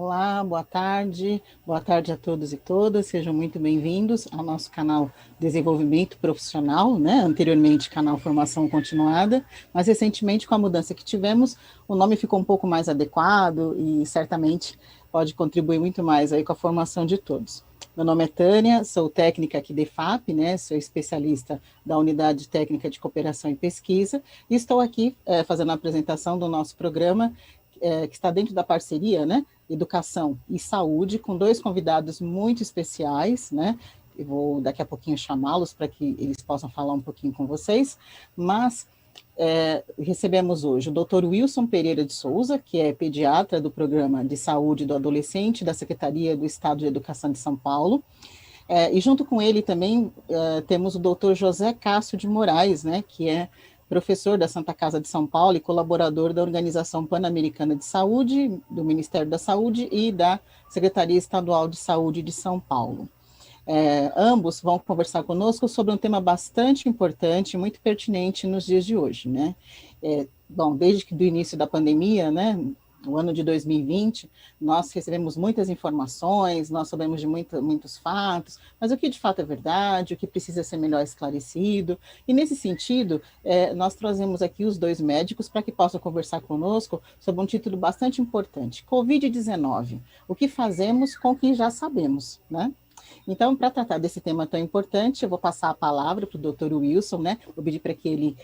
Olá, boa tarde a todos e todas, sejam muito bem-vindos ao nosso canal Desenvolvimento Profissional, né? Anteriormente canal Formação Continuada, mas recentemente com a mudança que tivemos, o nome ficou um pouco mais adequado e certamente pode contribuir muito mais aí com a formação de todos. Meu nome é Tânia, sou técnica aqui da EFAP, né? Sou especialista da Unidade Técnica de Cooperação e Pesquisa e estou aqui fazendo a apresentação do nosso programa que está dentro da parceria, né? Educação e Saúde, com dois convidados muito especiais, né? Eu vou daqui a pouquinho chamá-los para que eles possam falar um pouquinho com vocês, mas recebemos hoje o Dr. Wilson Pereira de Souza, que é pediatra do Programa de Saúde do Adolescente da Secretaria do Estado de Educação de São Paulo, e junto com ele também temos o Dr. José Cássio de Moraes, né, que é professor da Santa Casa de São Paulo e colaborador da Organização Pan-Americana de Saúde, do Ministério da Saúde e da Secretaria Estadual de Saúde de São Paulo. Ambos vão conversar conosco sobre um tema bastante importante, muito pertinente nos dias de hoje, né? Bom, desde que do início da pandemia, né, no ano de 2020, nós recebemos muitas informações, nós sabemos de muitos fatos, mas o que de fato é verdade, o que precisa ser melhor esclarecido, e nesse sentido, nós trazemos aqui os dois médicos para que possam conversar conosco sobre um título bastante importante, Covid-19, o que fazemos com o que já sabemos, né? Então, para tratar desse tema tão importante, eu vou passar a palavra para o Dr. Wilson, né? Vou pedir para que ele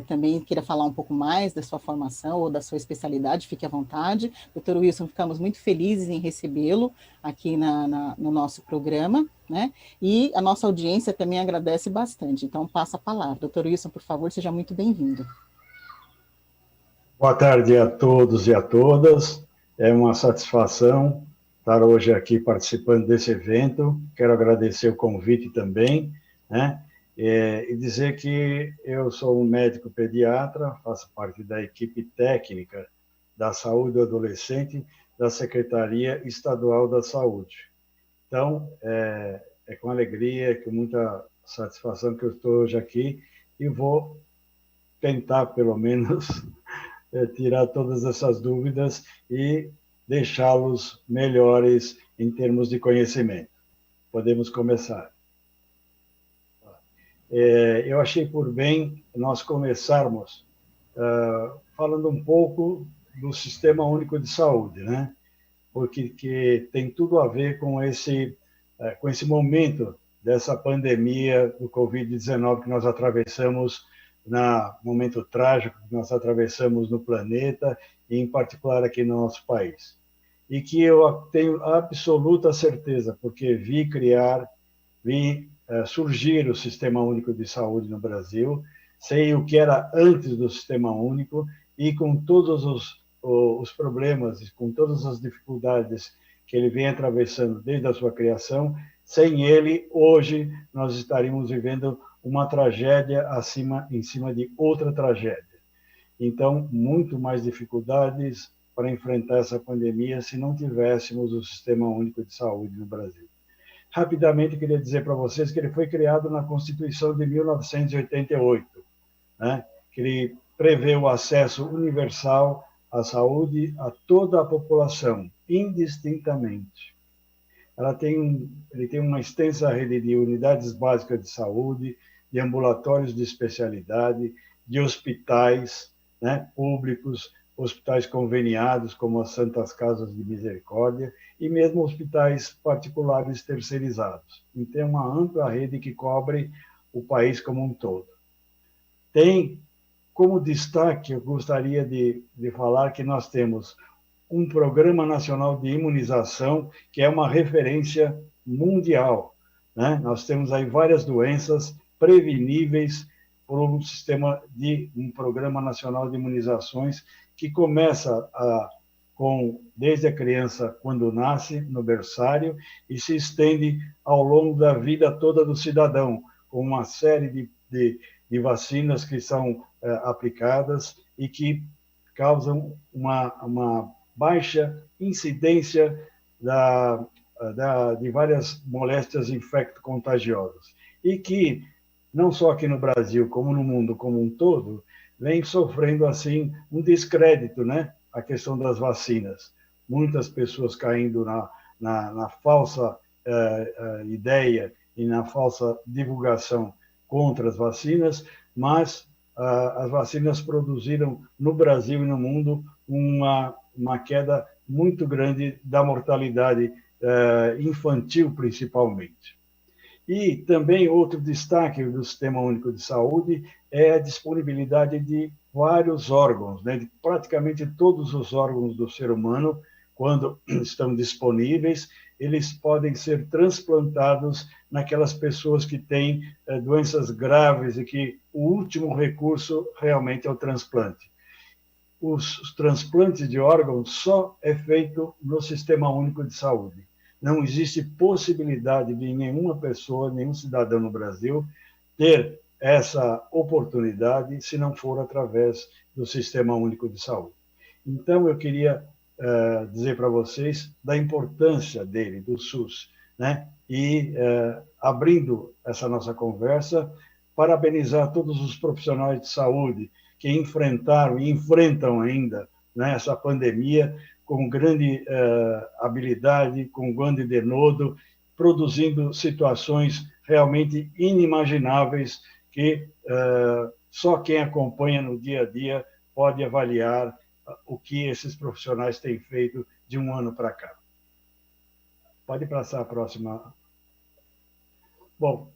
também queira falar um pouco mais da sua formação ou da sua especialidade, fique à vontade. Dr. Wilson, ficamos muito felizes em recebê-lo aqui no nosso programa, né? E a nossa audiência também agradece bastante. Então, passa a palavra. Dr. Wilson, por favor, seja muito bem-vindo. Boa tarde a todos e a todas. É uma satisfação estar hoje aqui participando desse evento. Quero agradecer o convite também, né? E dizer que eu sou um médico pediatra, faço parte da equipe técnica da saúde do adolescente da Secretaria Estadual da Saúde. Então, é com alegria, com muita satisfação que eu estou hoje aqui e vou tentar, pelo menos, tirar todas essas dúvidas e deixá-los melhores em termos de conhecimento. Podemos começar. Eu achei por bem nós começarmos falando um pouco do Sistema Único de Saúde, né? Porque tem tudo a ver com esse momento dessa pandemia do Covid-19 que nós atravessamos, momento trágico que nós atravessamos no planeta, e em particular aqui no nosso país. E que eu tenho absoluta certeza, porque vi surgir o Sistema Único de Saúde no Brasil, sei o que era antes do Sistema Único, e com todos os problemas, com todas as dificuldades que ele vem atravessando desde a sua criação, sem ele, hoje, nós estaríamos vivendo uma tragédia em cima de outra tragédia. Então, muito mais dificuldades para enfrentar essa pandemia se não tivéssemos o Sistema Único de Saúde no Brasil. Rapidamente, queria dizer para vocês que ele foi criado na Constituição de 1988, né? Que ele prevê o acesso universal à saúde a toda a população, indistintamente. Ele tem uma extensa rede de unidades básicas de saúde, de ambulatórios de especialidade, de hospitais, né, públicos, hospitais conveniados, como as Santas Casas de Misericórdia, e mesmo hospitais particulares terceirizados. Então, é uma ampla rede que cobre o país como um todo. Tem como destaque, eu gostaria de falar que nós temos um Programa Nacional de Imunização, que é uma referência mundial, né? Nós temos aí várias doenças preveníveis por um Programa Nacional de Imunizações, que começa desde a criança, quando nasce, no berçário, e se estende ao longo da vida toda do cidadão, com uma série de vacinas que são aplicadas e que causam uma baixa incidência de várias moléstias infecto-contagiosas. E que, não só aqui no Brasil, como no mundo como um todo, vem sofrendo, assim, um descrédito, né? A questão das vacinas. muitas pessoas caindo na falsa ideia e na falsa divulgação contra as vacinas, mas as vacinas produziram no Brasil e no mundo uma queda muito grande da mortalidade infantil, principalmente. E também outro destaque do Sistema Único de Saúde é a disponibilidade de vários órgãos, né, de praticamente todos os órgãos do ser humano, quando estão disponíveis, eles podem ser transplantados naquelas pessoas que têm doenças graves e que o último recurso realmente é o transplante. Os transplantes de órgãos só é feito no Sistema Único de Saúde. Não existe possibilidade de nenhuma pessoa, nenhum cidadão no Brasil, ter essa oportunidade se não for através do Sistema Único de Saúde. Então, eu queria dizer para vocês da importância dele, do SUS, né? E, abrindo essa nossa conversa, parabenizar todos os profissionais de saúde que enfrentaram e enfrentam ainda, né, essa pandemia com grande habilidade, com grande denodo, produzindo situações realmente inimagináveis que só quem acompanha no dia a dia pode avaliar o que esses profissionais têm feito de um ano para cá. Pode passar a próxima. Bom,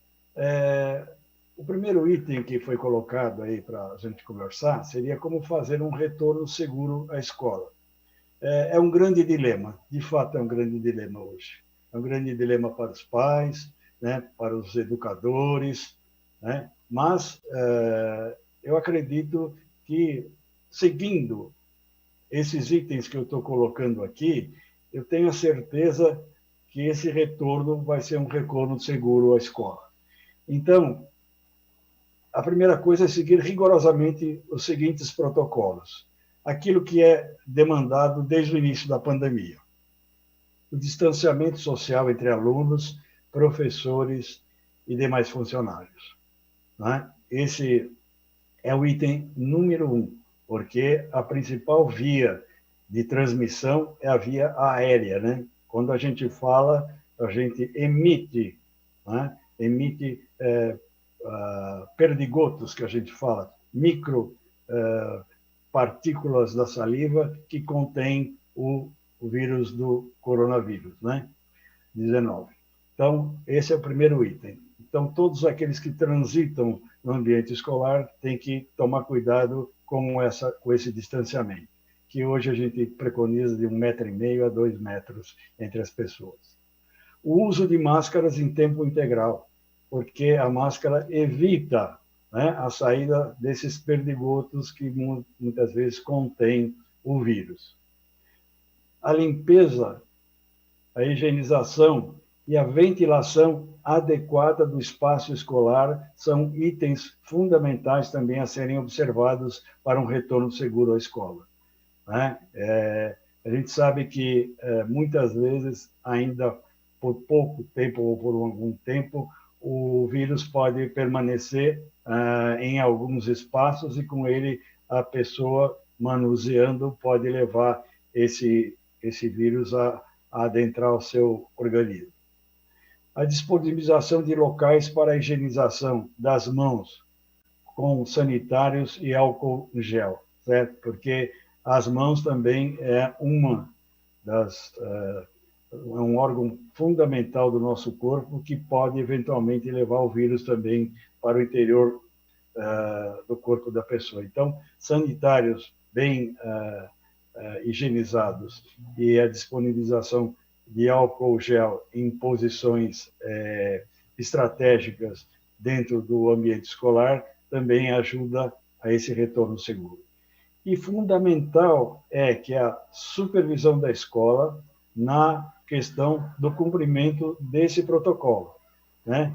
o primeiro item que foi colocado aí para a gente conversar seria como fazer um retorno seguro à escola. É um grande dilema, de fato é um grande dilema hoje. É um grande dilema para os pais, né, para os educadores, né, mas eu acredito que, seguindo esses itens que eu estou colocando aqui, eu tenho a certeza que esse retorno vai ser um retorno seguro à escola. Então, a primeira coisa é seguir rigorosamente os seguintes protocolos. Aquilo que é demandado desde o início da pandemia. O distanciamento social entre alunos, professores e demais funcionários. Né? Esse é o item número 1, porque a principal via de transmissão é a via aérea. Né? Quando a gente fala, a gente emite, né? Emite perdigotos, que a gente fala, micro partículas da saliva que contém o vírus do coronavírus, né? 19. Então, esse é o primeiro item. Então, todos aqueles que transitam no ambiente escolar têm que tomar cuidado com esse distanciamento, que hoje a gente preconiza de 1,5 m a 2 metros entre as pessoas. O uso de máscaras em tempo integral, porque a máscara evita, né, a saída desses perdigotos que muitas vezes contêm o vírus. A limpeza, a higienização e a ventilação adequada do espaço escolar são itens fundamentais também a serem observados para um retorno seguro à escola. Né? A gente sabe que muitas vezes, ainda por pouco tempo ou por algum tempo, o vírus pode permanecer em alguns espaços e com ele a pessoa manuseando pode levar esse vírus a adentrar o seu organismo. A disponibilização de locais para a higienização das mãos com sanitários e álcool gel, certo? Porque as mãos também é um órgão fundamental do nosso corpo que pode eventualmente levar o vírus também para o interior do corpo da pessoa. Então, sanitários bem higienizados e a disponibilização de álcool gel em posições estratégicas dentro do ambiente escolar também ajuda a esse retorno seguro. E fundamental é que a supervisão da escola na questão do cumprimento desse protocolo, né?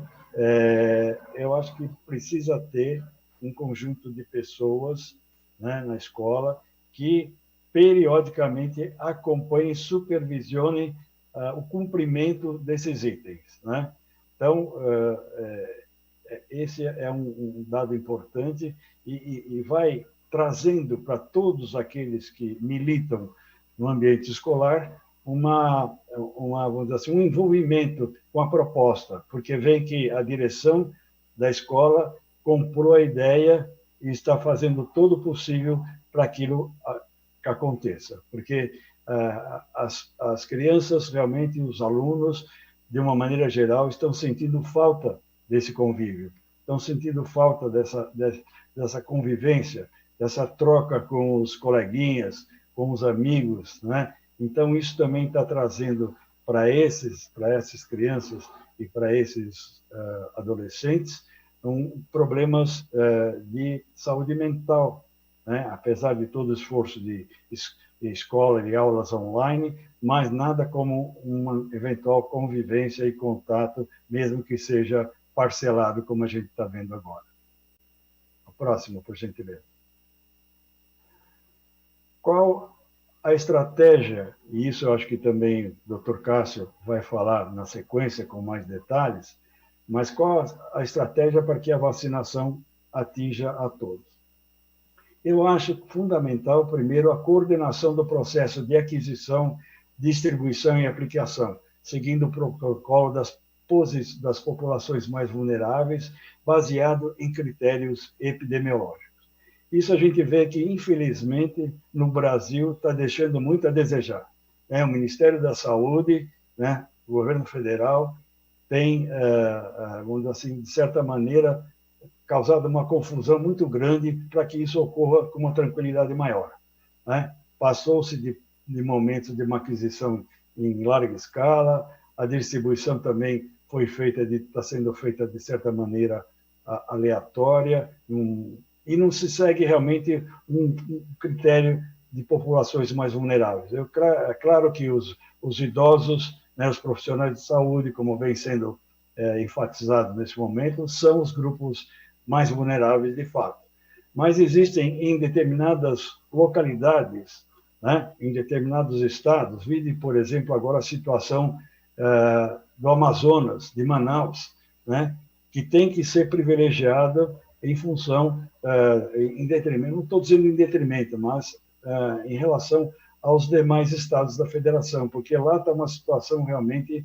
Eu acho que precisa ter um conjunto de pessoas, né, na escola que periodicamente acompanhem e supervisionem o cumprimento desses itens, né? Então, esse é um dado importante e vai trazendo para todos aqueles que militam no ambiente escolar vamos dizer assim, um envolvimento com a proposta, porque vem que a direção da escola comprou a ideia e está fazendo todo o possível para aquilo que aconteça, porque as crianças, realmente, os alunos, de uma maneira geral, estão sentindo falta desse convívio, estão sentindo falta dessa convivência, dessa troca com os coleguinhas, com os amigos, né? Então, isso também está trazendo para essas crianças e para esses adolescentes problemas de saúde mental, né? Apesar de todo o esforço de escola, de aulas online, mas nada como uma eventual convivência e contato, mesmo que seja parcelado, como a gente está vendo agora. O próximo, por gentileza. Qual a estratégia, e isso eu acho que também o Dr. Cássio vai falar na sequência com mais detalhes, mas qual a estratégia para que a vacinação atinja a todos? Eu acho fundamental, primeiro, a coordenação do processo de aquisição, distribuição e aplicação, seguindo o protocolo das populações mais vulneráveis, baseado em critérios epidemiológicos. Isso a gente vê que, infelizmente, no Brasil está deixando muito a desejar. O Ministério da Saúde, né, o governo federal, tem, vamos dizer assim, de certa maneira, causado uma confusão muito grande para que isso ocorra com uma tranquilidade maior, né? Passou-se de momentos de uma aquisição em larga escala, a distribuição também está sendo feita de certa maneira aleatória, e não se segue realmente um critério de populações mais vulneráveis. É claro que os idosos, né, os profissionais de saúde, como vem sendo enfatizado nesse momento, são os grupos mais vulneráveis de fato. Mas existem em determinadas localidades, né, em determinados estados, vide, por exemplo, agora a situação do Amazonas, de Manaus, né, que tem que ser privilegiada em função, em detrimento, não estou dizendo em detrimento, mas em relação aos demais estados da federação, porque lá está uma situação realmente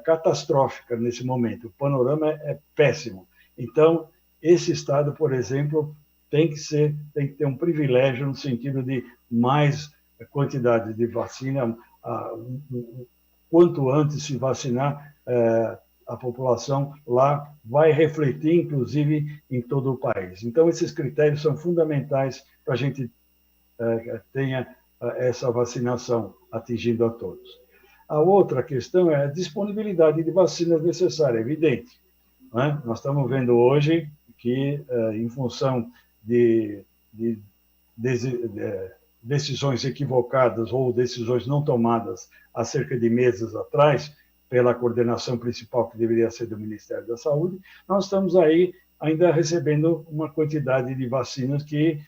catastrófica nesse momento. O panorama é péssimo. Então, esse estado, por exemplo, tem que ter um privilégio no sentido de mais quantidade de vacina, quanto antes se vacinar, a população lá vai refletir, inclusive, em todo o país. Então, esses critérios são fundamentais para a gente tenha essa vacinação atingindo a todos. A outra questão é a disponibilidade de vacinas necessárias, é evidente, né? Nós estamos vendo hoje que, em função de decisões equivocadas ou decisões não tomadas há cerca de meses atrás, pela coordenação principal que deveria ser do Ministério da Saúde, nós estamos aí ainda recebendo uma quantidade de vacinas que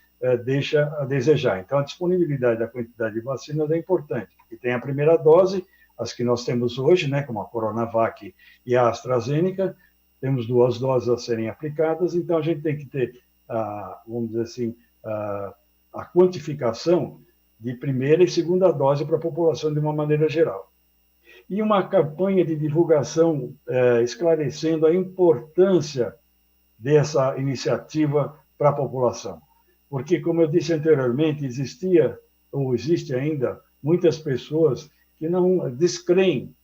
deixa a desejar. Então, a disponibilidade da quantidade de vacinas é importante, porque tem a primeira dose, as que nós temos hoje, né, como a Coronavac e a AstraZeneca, temos 2 doses a serem aplicadas, então a gente tem que ter, vamos dizer assim, a quantificação de primeira e segunda dose para a população de uma maneira geral. E uma campanha de divulgação esclarecendo a importância dessa iniciativa para a população. Porque, como eu disse anteriormente, existia, ou existe ainda, muitas pessoas que não descreem,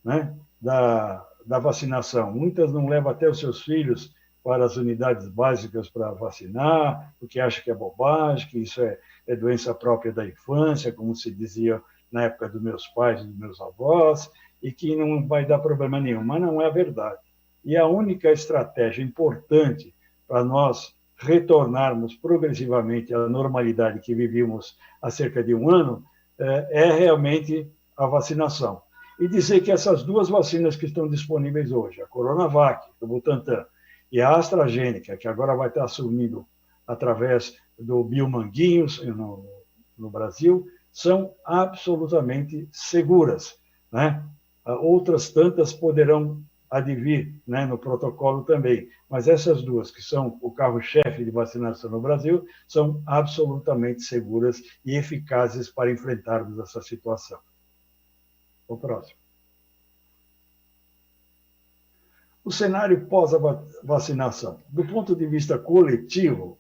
né, da vacinação. Muitas não levam até os seus filhos para as unidades básicas para vacinar, porque acham que é bobagem, que isso é doença própria da infância, como se dizia na época dos meus pais e dos meus avós, e que não vai dar problema nenhum. Mas não é a verdade. E a única estratégia importante para nós retornarmos progressivamente à normalidade que vivíamos há cerca de 1 ano é realmente a vacinação. E dizer que essas 2 vacinas que estão disponíveis hoje, a Coronavac, do Butantan, e a AstraZeneca, que agora vai estar assumindo através do Biomanguinhos no Brasil, são absolutamente seguras, né? Outras tantas poderão há de vir, né, no protocolo também. Mas essas duas, que são o carro-chefe de vacinação no Brasil, são absolutamente seguras e eficazes para enfrentarmos essa situação. O próximo. O cenário pós-vacinação. Do ponto de vista coletivo,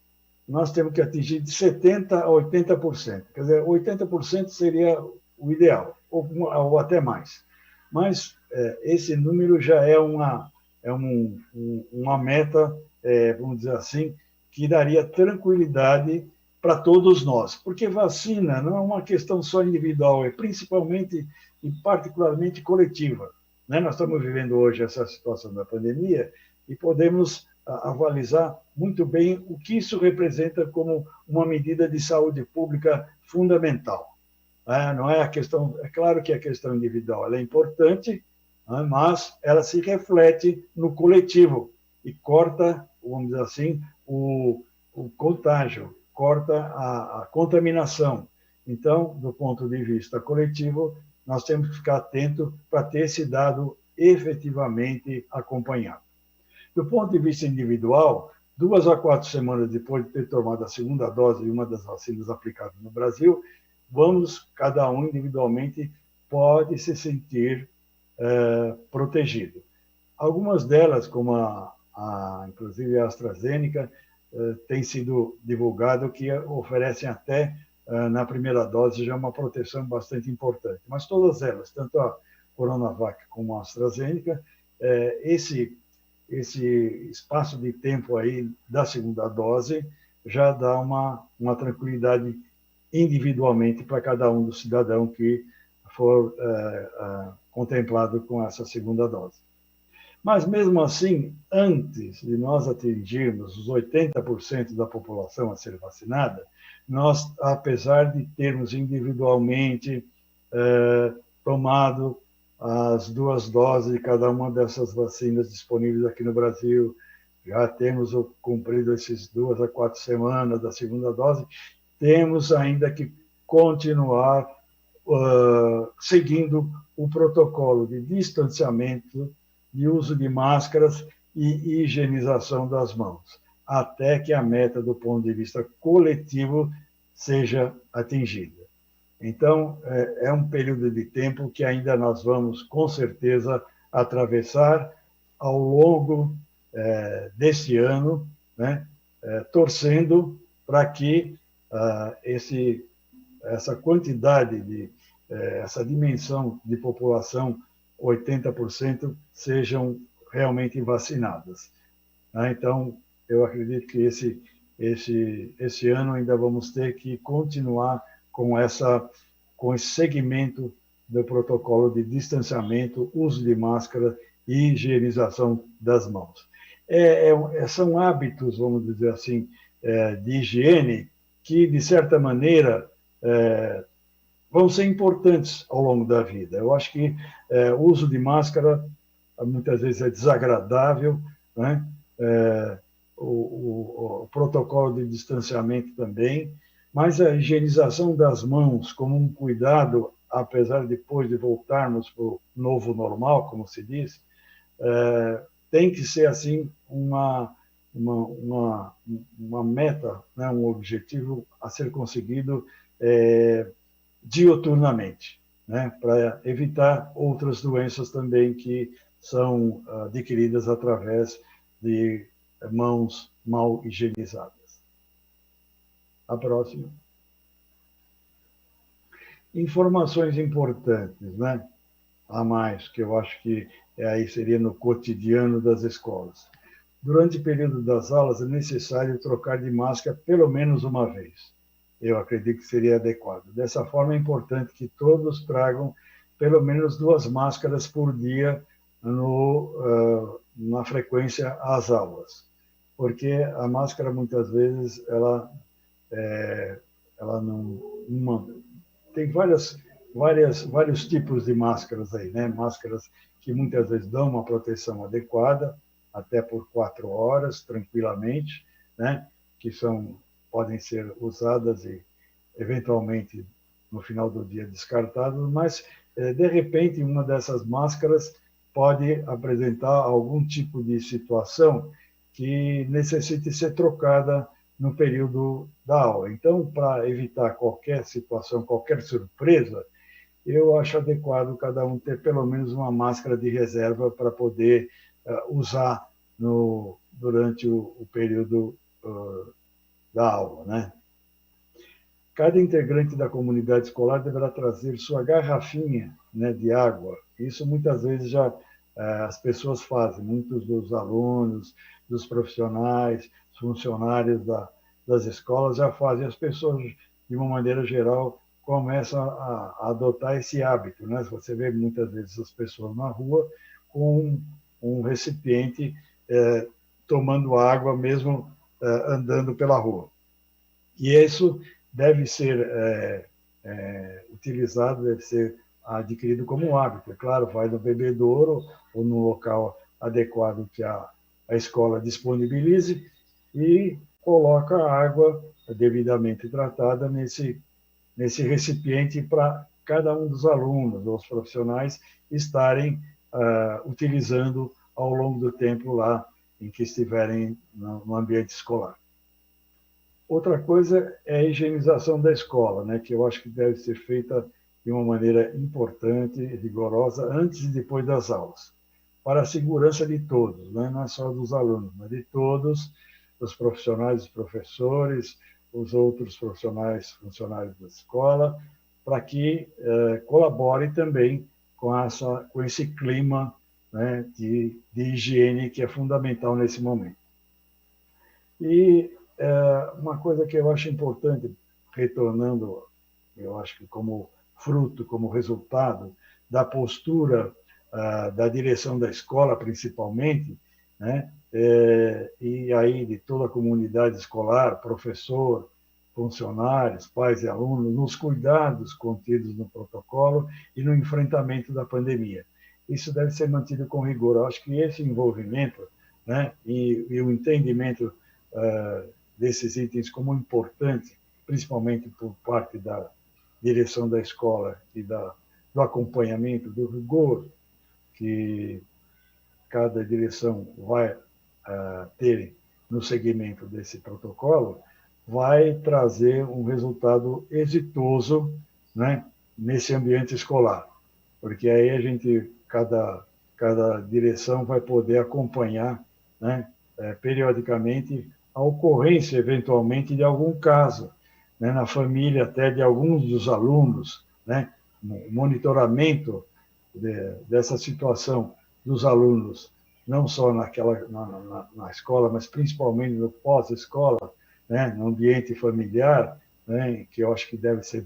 nós temos que atingir de 70% a 80%. Quer dizer, 80% seria o ideal, ou até mais. Mas esse número já é uma meta, vamos dizer assim, que daria tranquilidade para todos nós. Porque vacina não é uma questão só individual, é principalmente e particularmente coletiva. Nós estamos vivendo hoje essa situação da pandemia e podemos avalizar muito bem o que isso representa como uma medida de saúde pública fundamental. Não é a questão, é claro que a questão individual ela é importante, mas ela se reflete no coletivo e corta, vamos dizer assim, o contágio, corta a contaminação. Então, do ponto de vista coletivo, nós temos que ficar atento para ter esse dado efetivamente acompanhado. Do ponto de vista individual, 2 a 4 semanas depois de ter tomado a segunda dose de uma das vacinas aplicadas no Brasil, cada um individualmente pode se sentir protegido. Algumas delas, como inclusive a AstraZeneca, tem sido divulgado que oferecem até na primeira dose já uma proteção bastante importante. Mas todas elas, tanto a Coronavac como a AstraZeneca, esse espaço de tempo aí da segunda dose já dá uma tranquilidade individualmente para cada um do cidadão que for contemplado com essa segunda dose. Mas, mesmo assim, antes de nós atingirmos os 80% da população a ser vacinada, nós, apesar de termos individualmente tomado as 2 doses de cada uma dessas vacinas disponíveis aqui no Brasil, já temos cumprido esses 2 a 4 semanas da segunda dose, temos ainda que continuar seguindo o protocolo de distanciamento, de uso de máscaras e higienização das mãos, até que a meta do ponto de vista coletivo seja atingida. Então, é um período de tempo que ainda nós vamos, com certeza, atravessar ao longo deste ano, né, torcendo para que essa quantidade, essa dimensão de população, 80%, sejam realmente vacinadas. Então, eu acredito que esse ano ainda vamos ter que continuar com esse segmento do protocolo de distanciamento, uso de máscara e higienização das mãos. São hábitos, vamos dizer assim, de higiene que, de certa maneira, vão ser importantes ao longo da vida. Eu acho que o uso de máscara muitas vezes é desagradável, né? O protocolo de distanciamento também, mas a higienização das mãos como um cuidado, apesar depois de voltarmos para o novo normal, como se diz, tem que ser assim uma meta, né? Um objetivo a ser conseguido dioturnamente, né? Para evitar outras doenças também que são adquiridas através de mãos mal higienizadas. A próxima. Informações importantes, né? A mais, que eu acho que aí seria no cotidiano das escolas. Durante o período das aulas é necessário trocar de máscara pelo menos uma vez. Eu acredito que seria adequado. Dessa forma, é importante que todos tragam pelo menos 2 máscaras por dia na frequência às aulas, porque a máscara, muitas vezes, ela não tem vários tipos de máscaras aí, né? Máscaras que muitas vezes dão uma proteção adequada, até por 4 horas, tranquilamente, né? Que podem ser usadas e, eventualmente, no final do dia descartadas, mas, de repente, uma dessas máscaras pode apresentar algum tipo de situação que necessite ser trocada no período da aula. Então, para evitar qualquer situação, qualquer surpresa, eu acho adequado cada um ter pelo menos uma máscara de reserva para poder usar durante o período da aula, né? Cada integrante da comunidade escolar deverá trazer sua garrafinha, né, de água. Isso muitas vezes já as pessoas fazem, muitos dos alunos, dos profissionais, funcionários das escolas já fazem. As pessoas, de uma maneira geral, começam a adotar esse hábito, né? Você vê muitas vezes as pessoas na rua com um recipiente tomando água mesmo andando pela rua. E isso deve ser utilizado, deve ser adquirido como um hábito. É claro, vai no bebedouro ou no local adequado que a escola disponibilize e coloca a água devidamente tratada nesse recipiente para cada um dos alunos ou os profissionais estarem utilizando ao longo do tempo lá em que estiverem no ambiente escolar. Outra coisa é a higienização da escola, né, que eu acho que deve ser feita de uma maneira importante, rigorosa, antes e depois das aulas, para a segurança de todos, né, não é só dos alunos, mas de todos, os profissionais, os professores, os outros profissionais, funcionários da escola, para que colabore também com esse clima, né, de higiene que é fundamental nesse momento. E uma coisa que eu acho importante, retornando, eu acho que como fruto, como resultado da postura da direção da escola, principalmente, né, e aí de toda a comunidade escolar, professor, funcionários, pais e alunos, nos cuidados contidos no protocolo e no enfrentamento da pandemia. Isso deve ser mantido com rigor. Eu acho que esse envolvimento, né, e o entendimento desses itens como importante, principalmente por parte da direção da escola e do acompanhamento, do rigor que cada direção vai ter no seguimento desse protocolo, vai trazer um resultado exitoso, né, nesse ambiente escolar. Porque aí a gente, cada direção vai poder acompanhar, né, periodicamente a ocorrência, eventualmente, de algum caso, né, na família até de alguns dos alunos, né, monitoramento dessa situação dos alunos, não só na escola, mas principalmente no pós-escola, né, no ambiente familiar, né, que eu acho que deve ser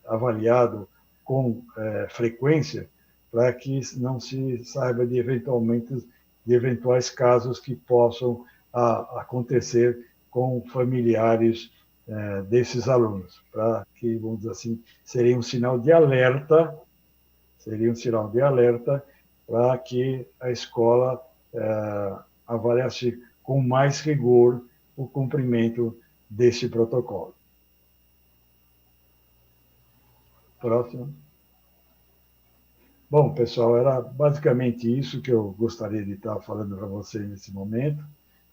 avaliado com frequência, para que não se saiba de eventuais casos que possam acontecer com familiares desses alunos, para que, vamos dizer assim, seria um sinal de alerta, para que a escola avaliasse com mais rigor o cumprimento desse protocolo. Próximo. Bom, pessoal, era basicamente isso que eu gostaria de estar falando para vocês nesse momento.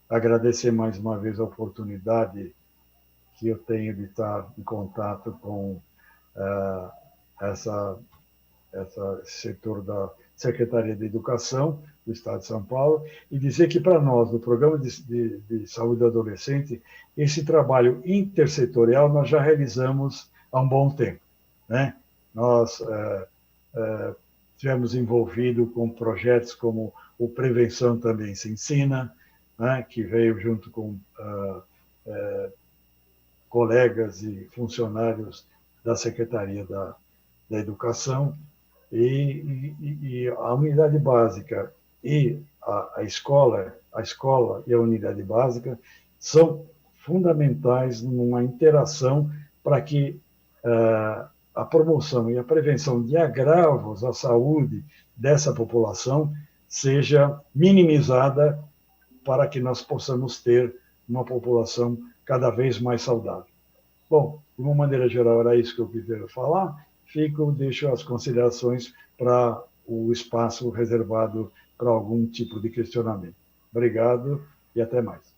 Agradecer mais uma vez a oportunidade que eu tenho de estar em contato com esse setor da Secretaria de Educação do Estado de São Paulo e dizer que, para nós, no Programa de Saúde do Adolescente, esse trabalho intersetorial nós já realizamos há um bom tempo, né? Nós tivemos envolvido com projetos como o Prevenção Também Se Ensina, né, que veio junto com colegas e funcionários da Secretaria da Educação, e a unidade básica e a escola e a unidade básica são fundamentais numa interação para que a promoção e a prevenção de agravos à saúde dessa população seja minimizada para que nós possamos ter uma população cada vez mais saudável. Bom, de uma maneira geral, era isso que eu queria falar. Deixo as considerações para o espaço reservado para algum tipo de questionamento. Obrigado e até mais.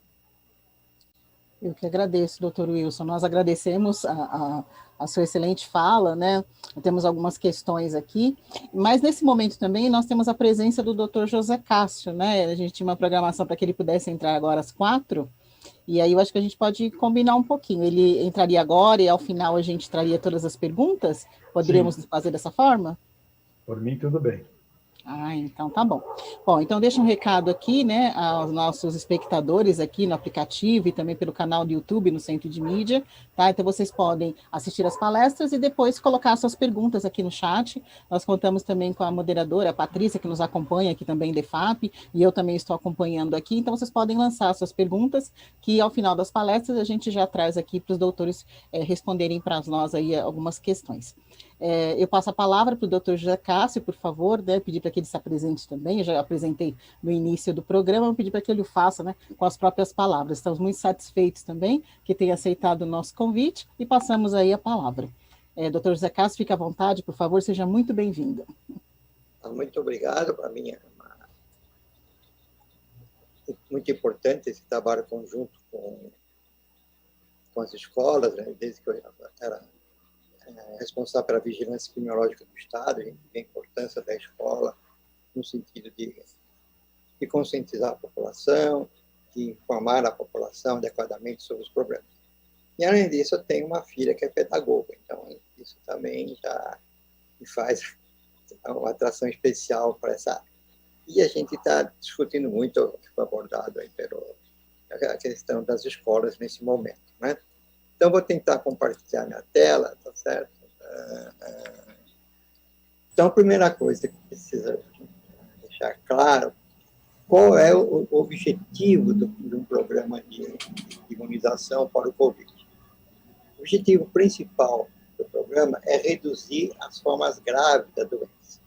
Eu que agradeço, doutor Wilson. Nós agradecemos a sua excelente fala, né? Temos algumas questões aqui, mas nesse momento também nós temos a presença do doutor José Cássio, né? A gente tinha uma programação para que ele pudesse entrar agora às 4, e aí eu acho que a gente pode combinar um pouquinho. Ele entraria agora e ao final a gente traria todas as perguntas? Poderíamos Sim, fazer dessa forma? por mim tudo bem. Ah, então tá bom. Bom, então deixa um recado aqui, né, aos nossos espectadores aqui no aplicativo e também pelo canal do YouTube no Centro de Mídia, tá? Então vocês podem assistir as palestras e depois colocar suas perguntas aqui no chat. Nós contamos também com a moderadora, a Patrícia, que nos acompanha aqui também da EFAP, e eu também estou acompanhando aqui, então vocês podem lançar suas perguntas, que ao final das palestras a gente já traz aqui para os doutores responderem para nós aí algumas questões. Eu passo a palavra para o doutor José Cássio, por favor, né, pedir para que ele se apresente também, eu já apresentei no início do programa, vou pedir para que ele o faça, né, com as próprias palavras. Estamos muito satisfeitos também que tenha aceitado o nosso convite e passamos aí a palavra. Doutor José Cássio, fique à vontade, por favor, seja muito bem-vindo. Muito obrigado, para mim é muito importante esse trabalho conjunto com as escolas, né, desde que eu era responsável pela vigilância epidemiológica do Estado, a gente vê a importância da escola no sentido de conscientizar a população, de informar a população adequadamente sobre os problemas. E, além disso, eu tenho uma filha que é pedagoga, então isso também já me faz uma atração especial para essa área. E a gente está discutindo muito, o que foi abordado aí a questão das escolas nesse momento, né? Então, vou tentar compartilhar minha tela, tá certo? Então, a primeira coisa que precisa deixar claro, qual é o objetivo de um programa de imunização para o Covid. O objetivo principal do programa é reduzir as formas graves da doença.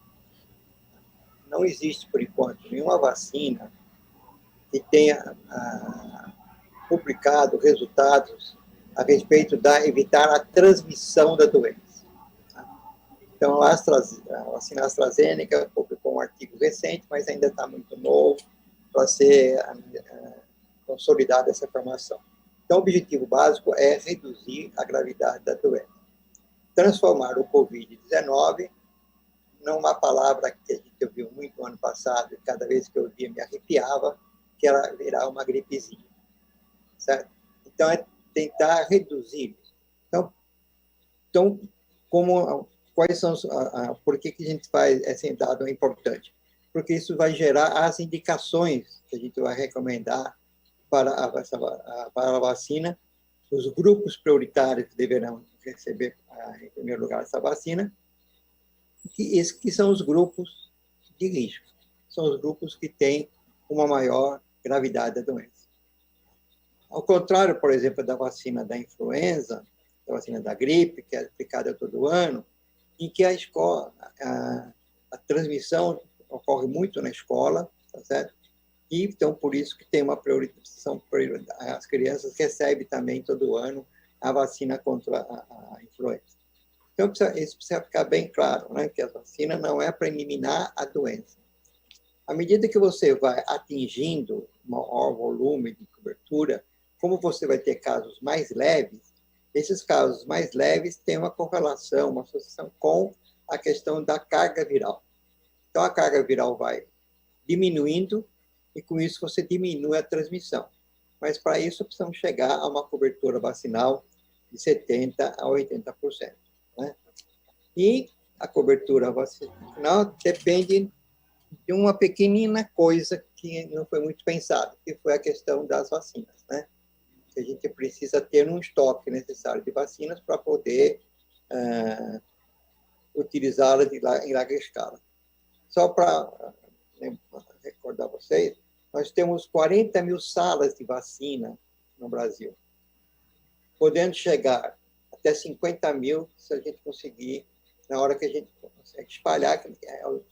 Não existe, por enquanto, nenhuma vacina que tenha publicado resultados a respeito de evitar a transmissão da doença. Então, a vacina AstraZeneca publicou um artigo recente, mas ainda está muito novo para ser consolidada essa informação. Então, o objetivo básico é reduzir a gravidade da doença. Transformar o Covid-19 numa palavra que a gente ouviu muito no ano passado, e cada vez que eu ouvia me arrepiava, que era virar uma gripezinha. Certo? Então, é tentar reduzir. Então quais são por que a gente faz esse dado importante? Porque isso vai gerar as indicações que a gente vai recomendar para a vacina, os grupos prioritários que deverão receber, em primeiro lugar, essa vacina, que são os grupos de risco, são os grupos que têm uma maior gravidade da doença. Ao contrário, por exemplo, da vacina da influenza, da vacina da gripe, que é aplicada todo ano, em que a transmissão ocorre muito na escola, tá certo? E, então, por isso que tem uma priorização, as crianças recebem também todo ano a vacina contra a influenza. Então, isso precisa ficar bem claro, né? Que a vacina não é para eliminar a doença. À medida que você vai atingindo um maior volume de cobertura, como você vai ter casos mais leves, esses casos mais leves têm uma correlação, uma associação com a questão da carga viral. Então, a carga viral vai diminuindo e, com isso, você diminui a transmissão. Mas, para isso, precisamos chegar a uma cobertura vacinal de 70% a 80%. Né? E a cobertura vacinal depende de uma pequenina coisa que não foi muito pensada, que foi a questão das vacinas, né? Que a gente precisa ter um estoque necessário de vacinas para poder utilizá-las em larga escala. Só para recordar vocês, nós temos 40 mil salas de vacina no Brasil, podendo chegar até 50 mil se a gente conseguir, na hora que a gente consegue espalhar, que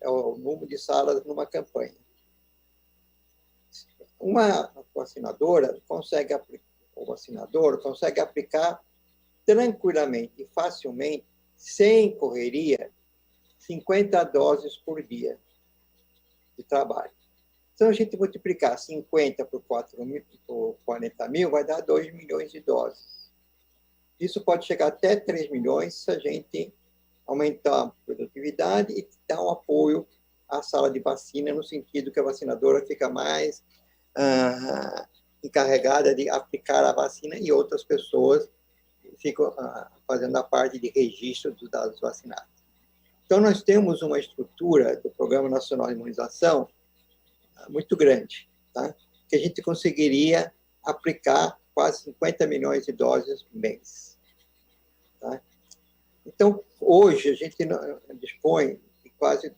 é o número de salas numa campanha. Uma vacinadora consegue aplicar, o vacinador consegue aplicar tranquilamente e facilmente, sem correria, 50 doses por dia de trabalho. Então, a gente multiplicar 50 por 40 mil, vai dar 2 milhões de doses. Isso pode chegar até 3 milhões se a gente aumentar a produtividade e dar um apoio à sala de vacina, no sentido que a vacinadora fica mais encarregada de aplicar a vacina e outras pessoas ficam fazendo a parte de registro dos dados vacinados. Então, nós temos uma estrutura do Programa Nacional de Imunização muito grande, tá? Que a gente conseguiria aplicar quase 50 milhões de doses por mês. Tá? Então, hoje, a gente dispõe de quase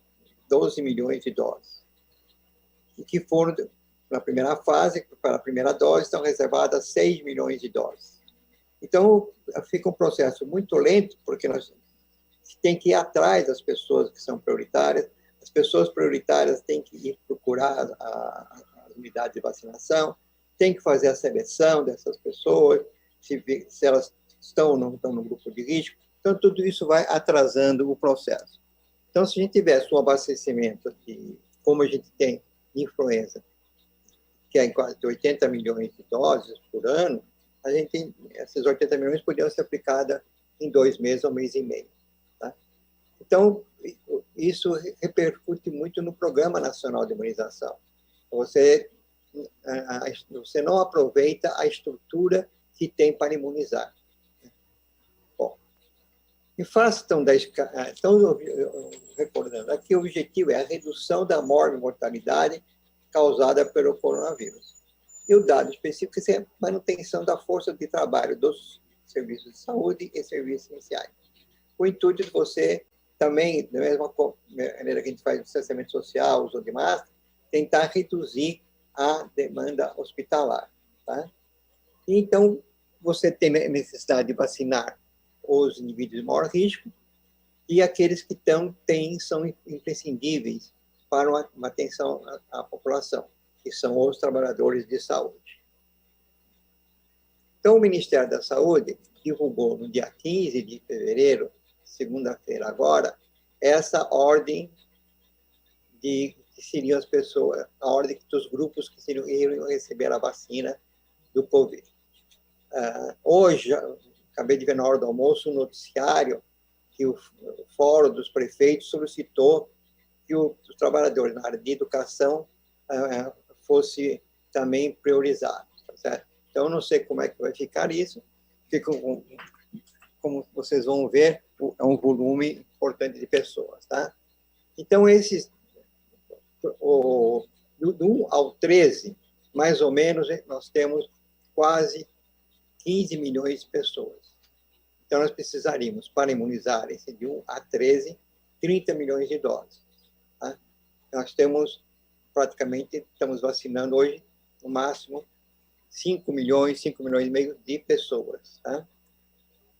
12 milhões de doses, e que foram, na primeira fase, para a primeira dose, estão reservadas 6 milhões de doses. Então, fica um processo muito lento, porque nós tem que ir atrás das pessoas que são prioritárias. As pessoas prioritárias têm que ir procurar a unidade de vacinação, tem que fazer a seleção dessas pessoas, se elas estão ou não estão no grupo de risco. Então, tudo isso vai atrasando o processo. Então, se a gente tivesse um abastecimento, como a gente tem influenza, que é em quase 80 milhões de doses por ano, essas 80 milhões poderiam ser aplicadas em 2 meses ou mês e meio. Tá? Então, isso repercute muito no Programa Nacional de Imunização. Você não aproveita a estrutura que tem para imunizar. Bom, em face, então, recordando, aqui o objetivo é a redução da mortalidade causada pelo coronavírus. E o dado específico é a manutenção da força de trabalho dos serviços de saúde e serviços essenciais. O intuito de você também, da mesma maneira que a gente faz distanciamento social, uso de máscara, tentar reduzir a demanda hospitalar. Tá? E, então, você tem necessidade de vacinar os indivíduos de maior risco e aqueles que são imprescindíveis para uma atenção à população, que são os trabalhadores de saúde. Então, o Ministério da Saúde divulgou no dia 15 de fevereiro, segunda-feira agora, essa ordem que seriam as pessoas, a ordem dos grupos que iriam receber a vacina do Covid. Hoje, acabei de ver na hora do almoço um noticiário que o Fórum dos Prefeitos solicitou que os trabalhadores na área de educação fosse também priorizado, tá certo? Então, eu não sei como é que vai ficar isso, porque, como vocês vão ver, é um volume importante de pessoas, tá? Então, do 1 ao 13, mais ou menos, nós temos quase 15 milhões de pessoas. Então, nós precisaríamos, para imunizar esse de 1 a 13, 30 milhões de doses. Tá? Nós estamos vacinando hoje, no máximo, 5 milhões e meio de pessoas. Tá?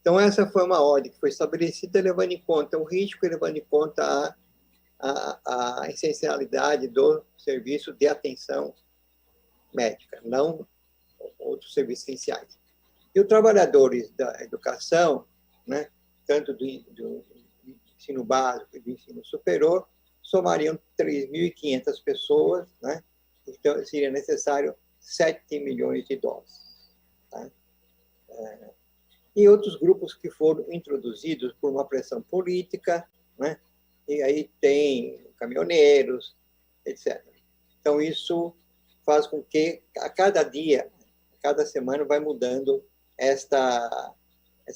Então, essa foi uma ordem que foi estabelecida levando em conta o risco e levando em conta a essencialidade do serviço de atenção médica, não outros serviços essenciais. E os trabalhadores da educação, né, tanto do ensino básico e do ensino superior, somariam 3.500 pessoas, né? Então, seria necessário 7 milhões de doses. Tá? E outros grupos que foram introduzidos por uma pressão política, né? E aí tem caminhoneiros, etc. Então, isso faz com que, a cada dia, a cada semana, vai mudando essa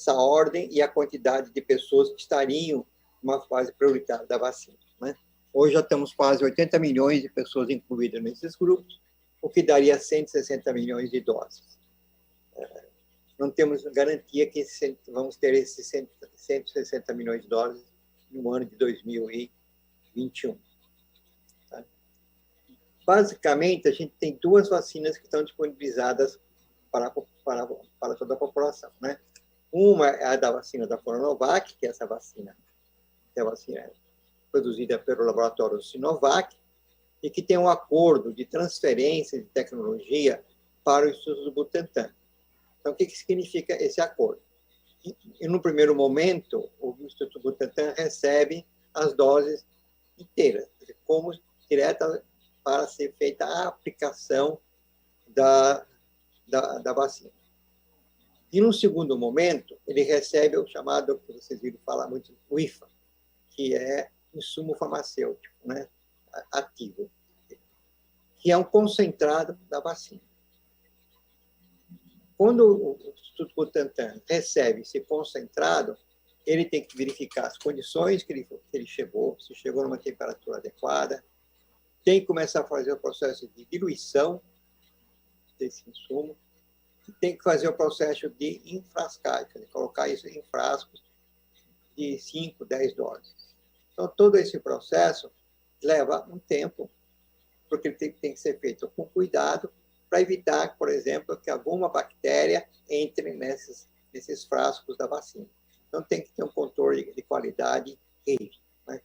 ordem e a quantidade de pessoas que estariam numa fase prioritária da vacina. Né? Hoje já temos quase 80 milhões de pessoas incluídas nesses grupos, o que daria 160 milhões de doses. Não temos garantia que vamos ter esses 160 milhões de doses no ano de 2021. Tá? Basicamente, a gente tem 2 vacinas que estão disponibilizadas para toda a população. Né? Uma é a da vacina da Coronavac, que é essa vacina, que é a vacina produzida pelo laboratório Sinovac, e que tem um acordo de transferência de tecnologia para o Instituto do Butantan. Então, o que significa esse acordo? E, no primeiro momento, o Instituto Butantan recebe as doses inteiras, como direta para ser feita a aplicação da vacina. E, no segundo momento, ele recebe o chamado, que vocês viram falar muito, o IFA, que é insumo farmacêutico, né, ativo, que é um concentrado da vacina. Quando o Instituto Butantan recebe esse concentrado, ele tem que verificar as condições que ele chegou, se chegou numa temperatura adequada, tem que começar a fazer o processo de diluição desse insumo, tem que fazer o processo de enfrascagem, de colocar isso em frascos de 5, 10 doses. Então, todo esse processo leva um tempo, porque ele tem que ser feito com cuidado, para evitar, por exemplo, que alguma bactéria entre nesses frascos da vacina. Então, tem que ter um controle de qualidade rígido, né?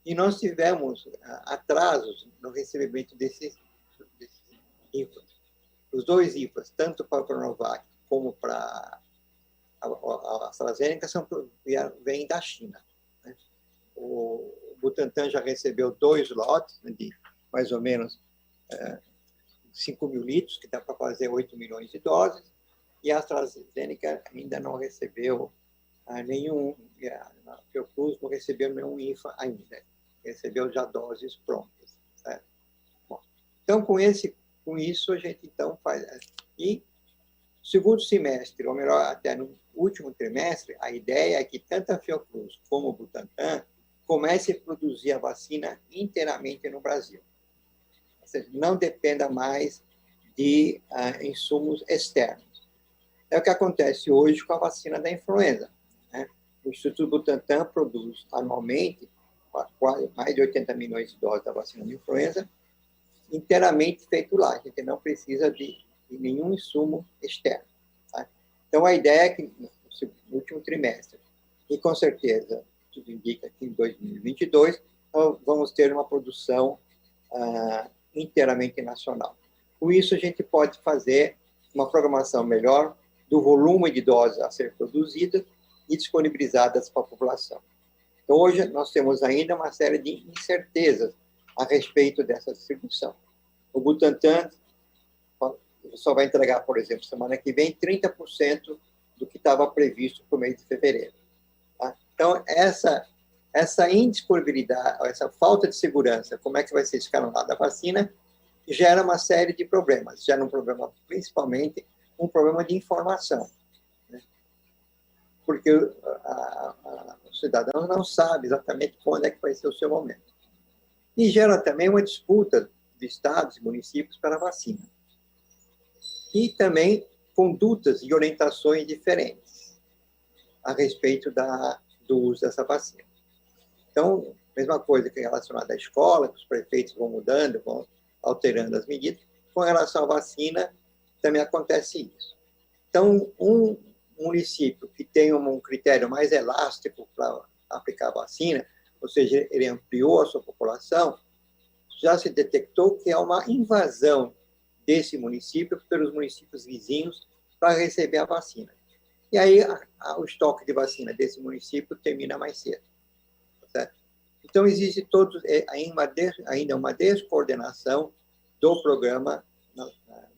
E nós tivemos atrasos no recebimento desses IFAs. Os dois IFAs, tanto para a Coronavac como para a AstraZeneca, vêm da China, né? O Butantan já recebeu 2 lotes, né, de mais ou menos 5 mil litros, que dá para fazer 8 milhões de doses, e a AstraZeneca ainda não recebeu nenhum, a Fiocruz não recebeu nenhum IFA ainda, recebeu já doses prontas. Certo? Bom, então, com isso, a gente então faz. E segundo semestre, ou melhor, até no último trimestre, a ideia é que tanto a Fiocruz como o Butantan comece a produzir a vacina inteiramente no Brasil. Ou seja, não dependa mais de insumos externos. É o que acontece hoje com a vacina da influenza, né? O Instituto Butantan produz anualmente quase mais de 80 milhões de doses da vacina da influenza, inteiramente feito lá. A gente não precisa de nenhum insumo externo. Tá? Então, a ideia é que no último trimestre, e com certeza tudo indica que em 2022, nós vamos ter uma produção inteiramente nacional. Com isso, a gente pode fazer uma programação melhor do volume de doses a ser produzida e disponibilizadas para a população. Então, hoje, nós temos ainda uma série de incertezas a respeito dessa distribuição. O Butantan só vai entregar, por exemplo, semana que vem, 30% do que estava previsto para o mês de fevereiro. Tá? Então, essa indisponibilidade, essa falta de segurança, como é que vai ser escalonada a vacina, gera uma série de problemas. Gera um problema, principalmente, um problema de informação, né? Porque o cidadão não sabe exatamente quando é que vai ser o seu momento. E gera também uma disputa de estados e municípios para a vacina. E também condutas e orientações diferentes a respeito do uso dessa vacina. Então, mesma coisa que relacionada à escola, que os prefeitos vão mudando, vão alterando as medidas, com relação à vacina, também acontece isso. Então, um município que tem um critério mais elástico para aplicar a vacina, ou seja, ele ampliou a sua população, já se detectou que há uma invasão desse município pelos municípios vizinhos para receber a vacina. E aí, o estoque de vacina desse município termina mais cedo. Certo? Então, existe ainda uma descoordenação do programa na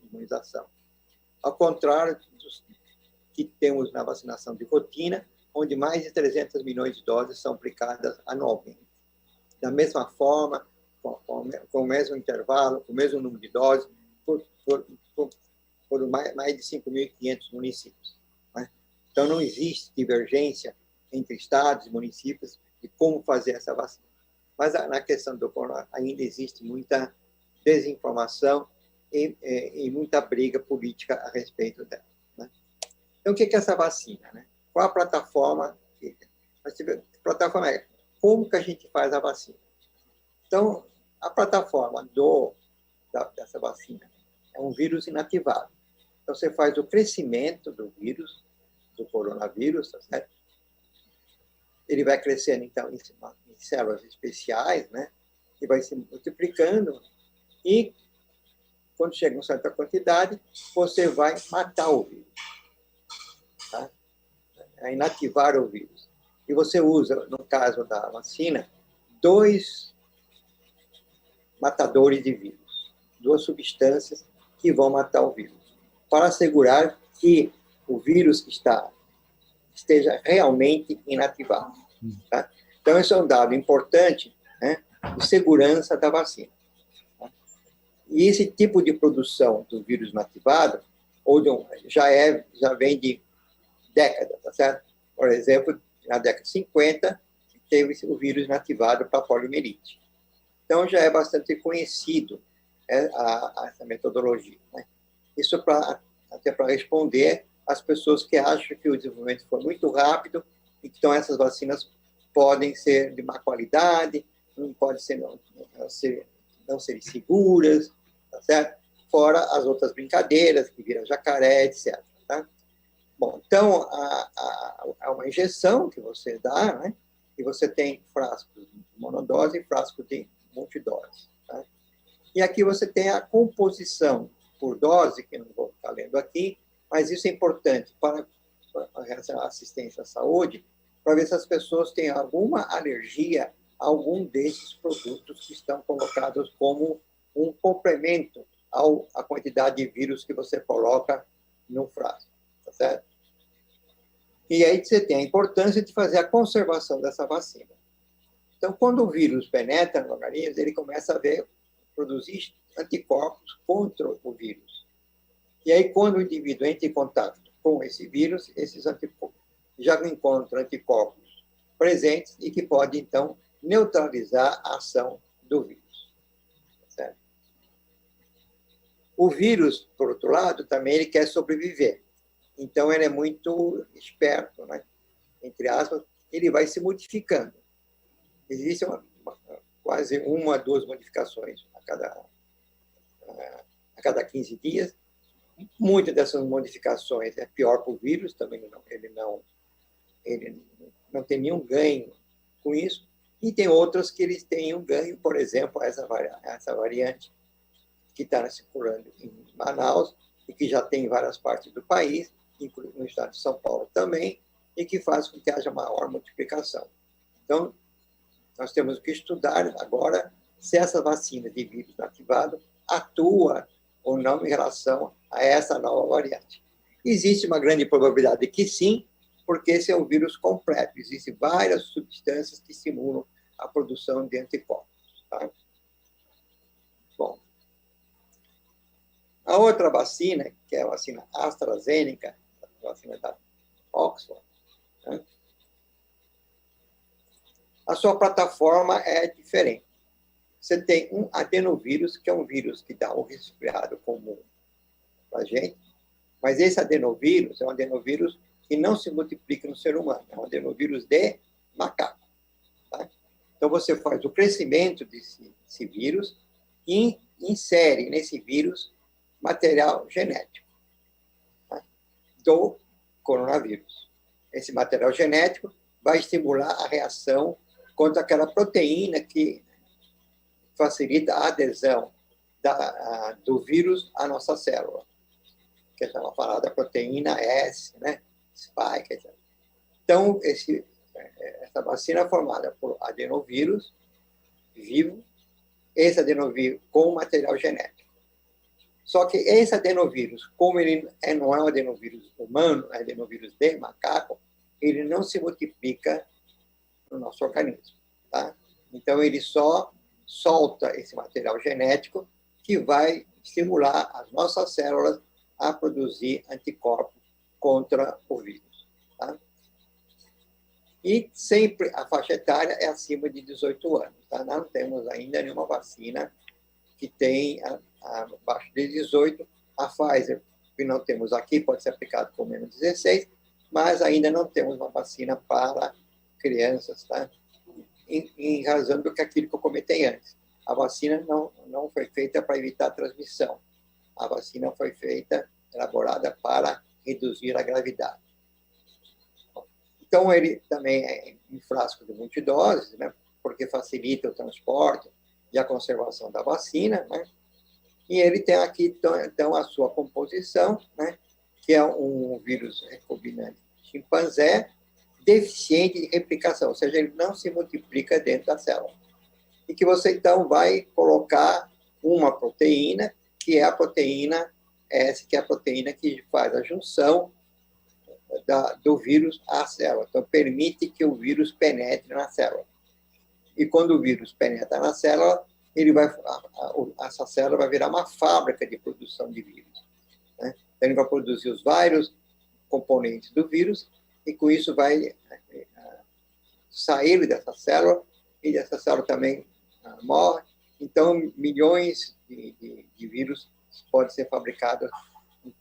imunização. Ao contrário dos que temos na vacinação de rotina, onde mais de 300 milhões de doses são aplicadas anualmente. Da mesma forma, com o mesmo intervalo, com o mesmo número de doses, por mais de 5.500 municípios. Né? Então, não existe divergência entre estados e municípios de como fazer essa vacina. Mas, na questão do corona, ainda existe muita desinformação e muita briga política a respeito dela. Né? Então, o que é essa vacina? Né? Qual a plataforma? A plataforma é como que a gente faz a vacina. Então, a plataforma dessa vacina é um vírus inativado. Então, você faz o crescimento do vírus, do coronavírus, tá certo? Ele vai crescendo, então, em células especiais, né? E vai se multiplicando. E, quando chega a uma certa quantidade, você vai matar o vírus. Tá? É inativar o vírus. e você usa, no caso da vacina, 2 matadores de vírus, 2 substâncias que vão matar o vírus, para assegurar que o vírus esteja realmente inativado. Tá? Então, esse é um dado importante, né, de segurança da vacina. Tá? E esse tipo de produção do vírus inativado já vem de décadas, tá certo? Por exemplo, na década de 50, teve o vírus inativado para poliomielite. Então, já é bastante conhecido essa metodologia. Né? Isso até para responder às pessoas que acham que o desenvolvimento foi muito rápido, então essas vacinas podem ser de má qualidade, não serem seguras, tá certo? Fora as outras brincadeiras, que viram jacaré, etc. Tá? Bom, então, há uma injeção que você dá, né? E você tem frascos de monodose e frascos de multidose. Tá? E aqui você tem a composição por dose, que não vou estar lendo aqui, mas isso é importante para a assistência à saúde, para ver se as pessoas têm alguma alergia a algum desses produtos que estão colocados como um complemento à quantidade de vírus que você coloca no frasco. Tá certo? E aí você tem a importância de fazer a conservação dessa vacina. Então, quando o vírus penetra no organismo, ele começa a produzir anticorpos contra o vírus. E aí, quando o indivíduo entra em contato com esse vírus, esses anticorpos já encontram anticorpos presentes e que podem, então, neutralizar a ação do vírus. Certo? O vírus, por outro lado, também ele quer sobreviver. Então, ele é muito esperto, né? Entre aspas, ele vai se modificando. Existem quase 1 a 2 modificações a cada 15 dias. Muitas dessas modificações é pior para o vírus, também ele não tem nenhum ganho com isso. E tem outras que eles têm um ganho, por exemplo, essa variante que está circulando em Manaus e que já tem em várias partes do país, inclusive no estado de São Paulo também, e que faz com que haja maior multiplicação. Então, nós temos que estudar agora se essa vacina de vírus inativado atua ou não em relação a essa nova variante. Existe uma grande probabilidade de que sim, porque esse é um vírus completo. Existem várias substâncias que estimulam a produção de anticorpos. Tá? Bom, a outra vacina, que é a vacina AstraZeneca, a vacina da Oxford, né? A sua plataforma é diferente. Você tem um adenovírus, que é um vírus que dá um resfriado comum para a gente, mas esse adenovírus é um adenovírus que não se multiplica no ser humano, é um adenovírus de macaco. Tá? Então, você faz o crescimento desse vírus e insere nesse vírus material genético, tá? Do coronavírus. Esse material genético vai estimular a reação contra aquela proteína que facilita a adesão do vírus à nossa célula, que é uma falada proteína S, né? Spike, etc. Então, essa vacina é formada por adenovírus vivo, esse adenovírus com material genético. Só que esse adenovírus, como ele não é um adenovírus humano, é um adenovírus de macaco, ele não se multiplica no nosso organismo. Tá? Então, ele só solta esse material genético que vai estimular as nossas células a produzir anticorpos contra o vírus. Tá? E sempre a faixa etária é acima de 18 anos. Tá? Não temos ainda nenhuma vacina que tem abaixo de 18. A Pfizer, que não temos aqui, pode ser aplicada com menos de 16, mas ainda não temos uma vacina para crianças, tá? Em razão do que aquilo que eu comentei antes. A vacina não foi feita para evitar a transmissão. A vacina foi elaborada para reduzir a gravidade. Então, ele também é em frasco de multidoses, né? Porque facilita o transporte e a conservação da vacina, né? E ele tem aqui, então, a sua composição, né? Que é um vírus recombinante chimpanzé deficiente de replicação, ou seja, ele não se multiplica dentro da célula. E que você, então, vai colocar uma proteína, que é a proteína S, que é a proteína que faz a junção do vírus à célula. Então, permite que o vírus penetre na célula. E quando o vírus penetra na célula, essa célula vai virar uma fábrica de produção de vírus. Né? Então, ele vai produzir os vários componentes do vírus e, com isso, vai sair dessa célula, e essa célula também morre. Então, milhões de vírus podem ser fabricados em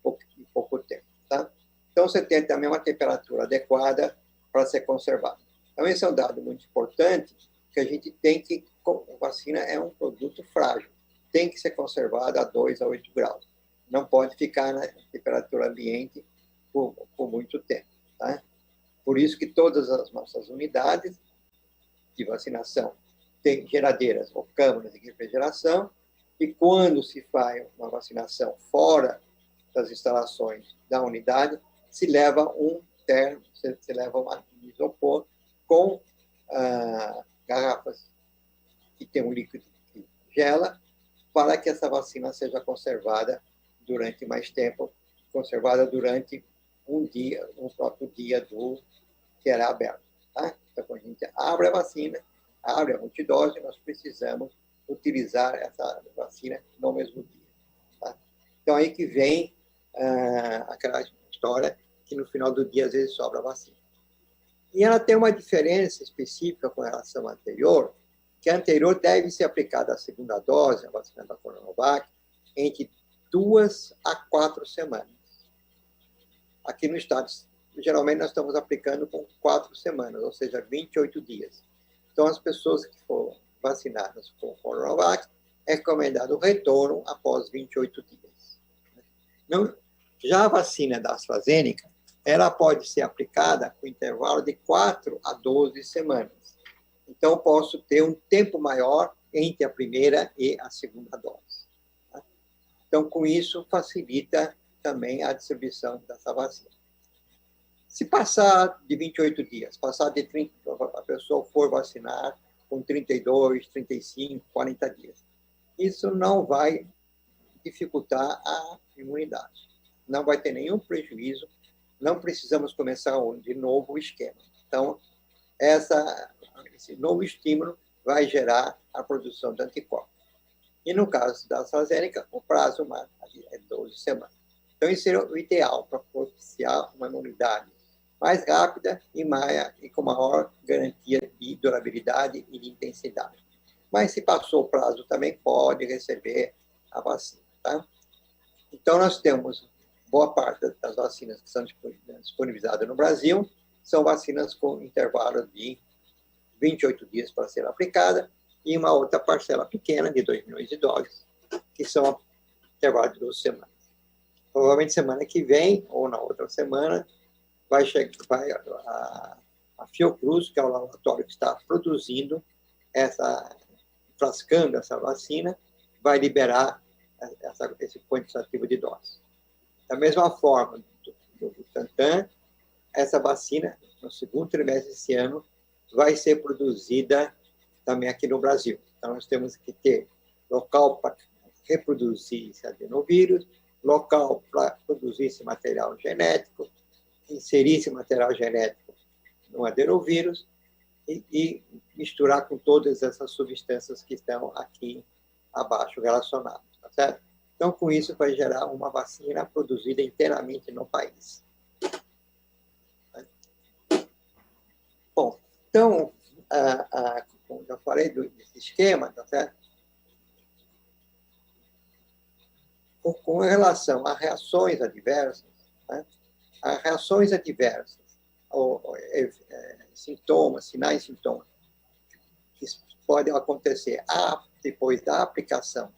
pouco tempo. Tá? Então, você tem também uma temperatura adequada para ser conservado. Então, esse é um dado muito importante, que a gente tem que... A vacina é um produto frágil, tem que ser conservado a 2 a 8 graus. Não pode ficar na temperatura ambiente por muito tempo. Tá? Por isso que todas as nossas unidades de vacinação têm geladeiras ou câmaras de refrigeração, e quando se faz uma vacinação fora das instalações da unidade, se leva um termo, se leva um isopor com garrafas que tem um líquido que gela, para que essa vacina seja conservada durante mais tempo, conservada durante um próprio dia que era aberto. Tá? Então, quando a gente abre a vacina, abre a multidose, nós precisamos utilizar essa vacina no mesmo dia. Tá? Então, aí que vem aquela história que no final do dia, às vezes, sobra a vacina. E ela tem uma diferença específica com relação à anterior, que a anterior deve ser aplicada a segunda dose, a vacina da Coronavac, entre 2 a 4 semanas. Aqui no estado, geralmente nós estamos aplicando com 4 semanas, ou seja, 28 dias. Então, as pessoas que foram vacinadas com Coronavac, é recomendado o retorno após 28 dias. Não, já a vacina da AstraZeneca, ela pode ser aplicada com intervalo de 4 a 12 semanas. Então, posso ter um tempo maior entre a primeira e a segunda dose. Tá? Então, com isso, facilita também a distribuição dessa vacina. Se passar de 28 dias, passar de 30, a pessoa for vacinar com 32, 35, 40 dias, isso não vai dificultar a imunidade. Não vai ter nenhum prejuízo, não precisamos começar de novo o esquema. Então, esse novo estímulo vai gerar a produção de anticorpos. E no caso da AstraZeneca, o prazo é 12 semanas. Então, isso seria o ideal para propiciar uma imunidade mais rápida e com maior garantia de durabilidade e de intensidade. Mas, se passou o prazo, também pode receber a vacina. Tá? Então, nós temos boa parte das vacinas que são disponibilizadas no Brasil, são vacinas com intervalo de 28 dias para ser aplicada, e uma outra parcela pequena, de 2 milhões de doses, que são intervalo de 12 semanas. Provavelmente semana que vem, ou na outra semana, vai a Fiocruz, que é o laboratório que está produzindo frascando essa vacina, vai liberar esse quantitativo de doses. Da mesma forma, do Butantan, essa vacina, no segundo trimestre desse ano, vai ser produzida também aqui no Brasil. Então, nós temos que ter local para reproduzir esse adenovírus, local para produzir esse material genético, inserir esse material genético no adenovírus e misturar com todas essas substâncias que estão aqui abaixo relacionadas, tá certo? Então, com isso, vai gerar uma vacina produzida inteiramente no país. Bom, então, como eu falei desse esquema, tá certo? Com relação a reações adversas, né? As reações adversas, sintomas, sinais e sintomas, que podem acontecer depois da aplicação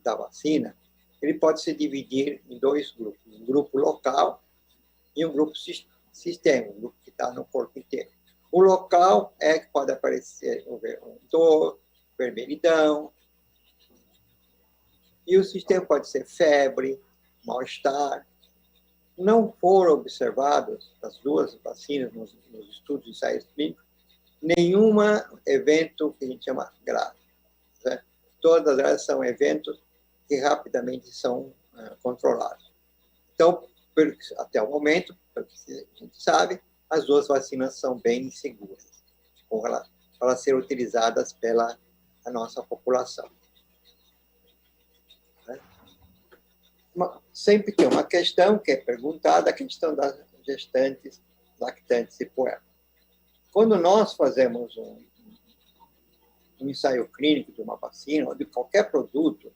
da vacina, ele pode se dividir em 2 grupos, um grupo local e um grupo sistêmico, um grupo que está no corpo inteiro. O local é que pode aparecer dor, vermelhidão, e o sistema pode ser febre, mal-estar, não foram observados, as duas vacinas, nos estudos de ensaios clínicos, nenhum evento que a gente chama grave. Né? Todas elas são eventos que rapidamente são controlados. Então, até o momento, pelo que a gente sabe, as duas vacinas são bem seguras para serem utilizadas pela nossa população. Né? Sempre tem uma questão que é perguntada, a questão das gestantes, lactantes e puérperas. Quando nós fazemos um ensaio clínico de uma vacina ou de qualquer produto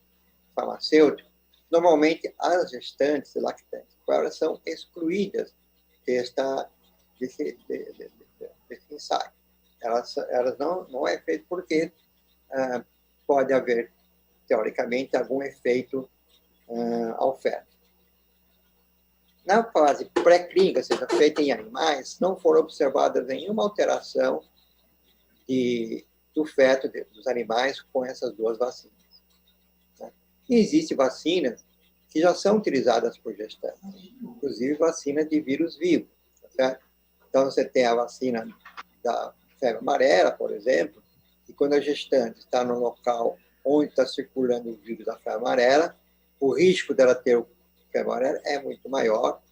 farmacêutico, normalmente as gestantes e lactantes e puérperas são excluídas desse ensaio. Elas não é feito porque pode haver, teoricamente, algum efeito ao feto. Na fase pré-clínica, seja feita em animais, não foram observadas nenhuma alteração do feto dos animais com essas duas vacinas. Né? E existem vacinas que já são utilizadas por gestantes, inclusive vacinas de vírus vivo. Tá certo? Então, você tem a vacina da febre amarela, por exemplo, e quando a gestante está no local onde está circulando o vírus da febre amarela, o risco dela ter o febre amarela é muito maior,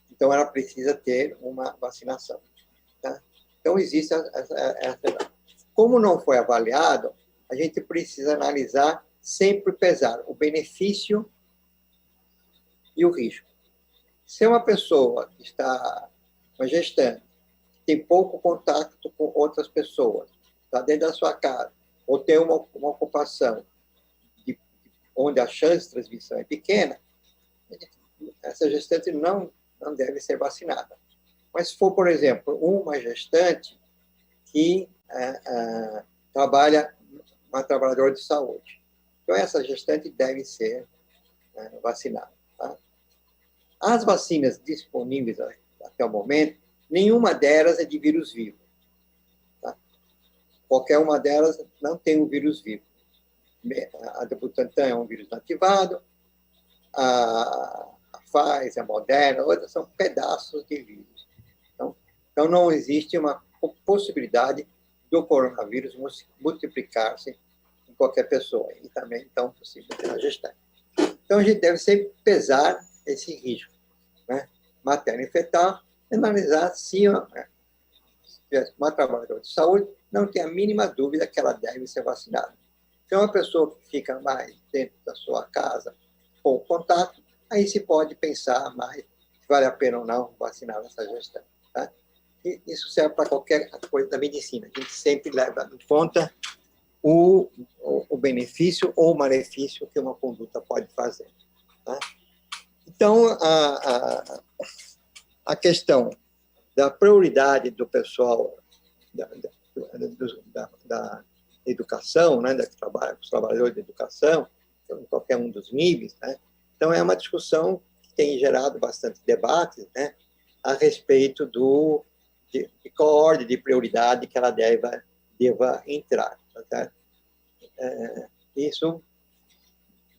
então ela precisa ter uma vacinação. Tá? Então, existe essa. Como não foi avaliado, a gente precisa analisar, sempre pesar o benefício e o risco. Se uma pessoa que está, uma gestante, tem pouco contato com outras pessoas, está dentro da sua casa, ou tem uma ocupação onde a chance de transmissão é pequena, essa gestante não deve ser vacinada. Mas se for, por exemplo, uma gestante que trabalha, uma trabalhadora de saúde, então essa gestante deve ser vacinada. Tá? As vacinas disponíveis até o momento, nenhuma delas é de vírus vivo. Tá? Qualquer uma delas não tem um vírus vivo. A do Butantan é um vírus inativado, a Pfizer, a Moderna, outras são pedaços de vírus. Então não existe uma possibilidade do coronavírus multiplicar-se em qualquer pessoa, e também, então, possível na gestante. Então, a gente deve sempre pesar esse risco, né? Materno e fetal, analisar se uma trabalhadora de saúde não tem a mínima dúvida que ela deve ser vacinada. Se é uma pessoa que fica mais dentro da sua casa, com contato, aí se pode pensar mais se vale a pena ou não vacinar essa gestante. Tá? E isso serve para qualquer coisa da medicina. A gente sempre leva em conta o benefício ou o malefício que uma conduta pode fazer. Tá? Então, a questão da prioridade do pessoal da educação, né, dos trabalhadores de educação, em qualquer um dos níveis, né? Então, é uma discussão que tem gerado bastante debate, né, a respeito de qual ordem de prioridade que ela deva entrar. Tá certo? Isso,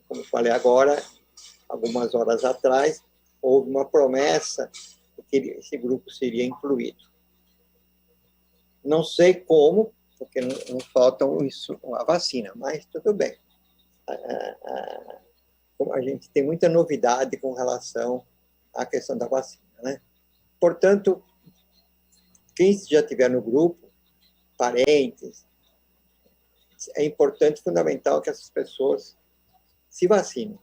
como eu falei agora, algumas horas atrás, houve uma promessa de que esse grupo seria incluído. Não sei como, porque não falta a vacina, mas tudo bem. A gente tem muita novidade com relação à questão da vacina, né? Portanto, quem já estiver no grupo, parentes, é importante, fundamental que essas pessoas se vacinem.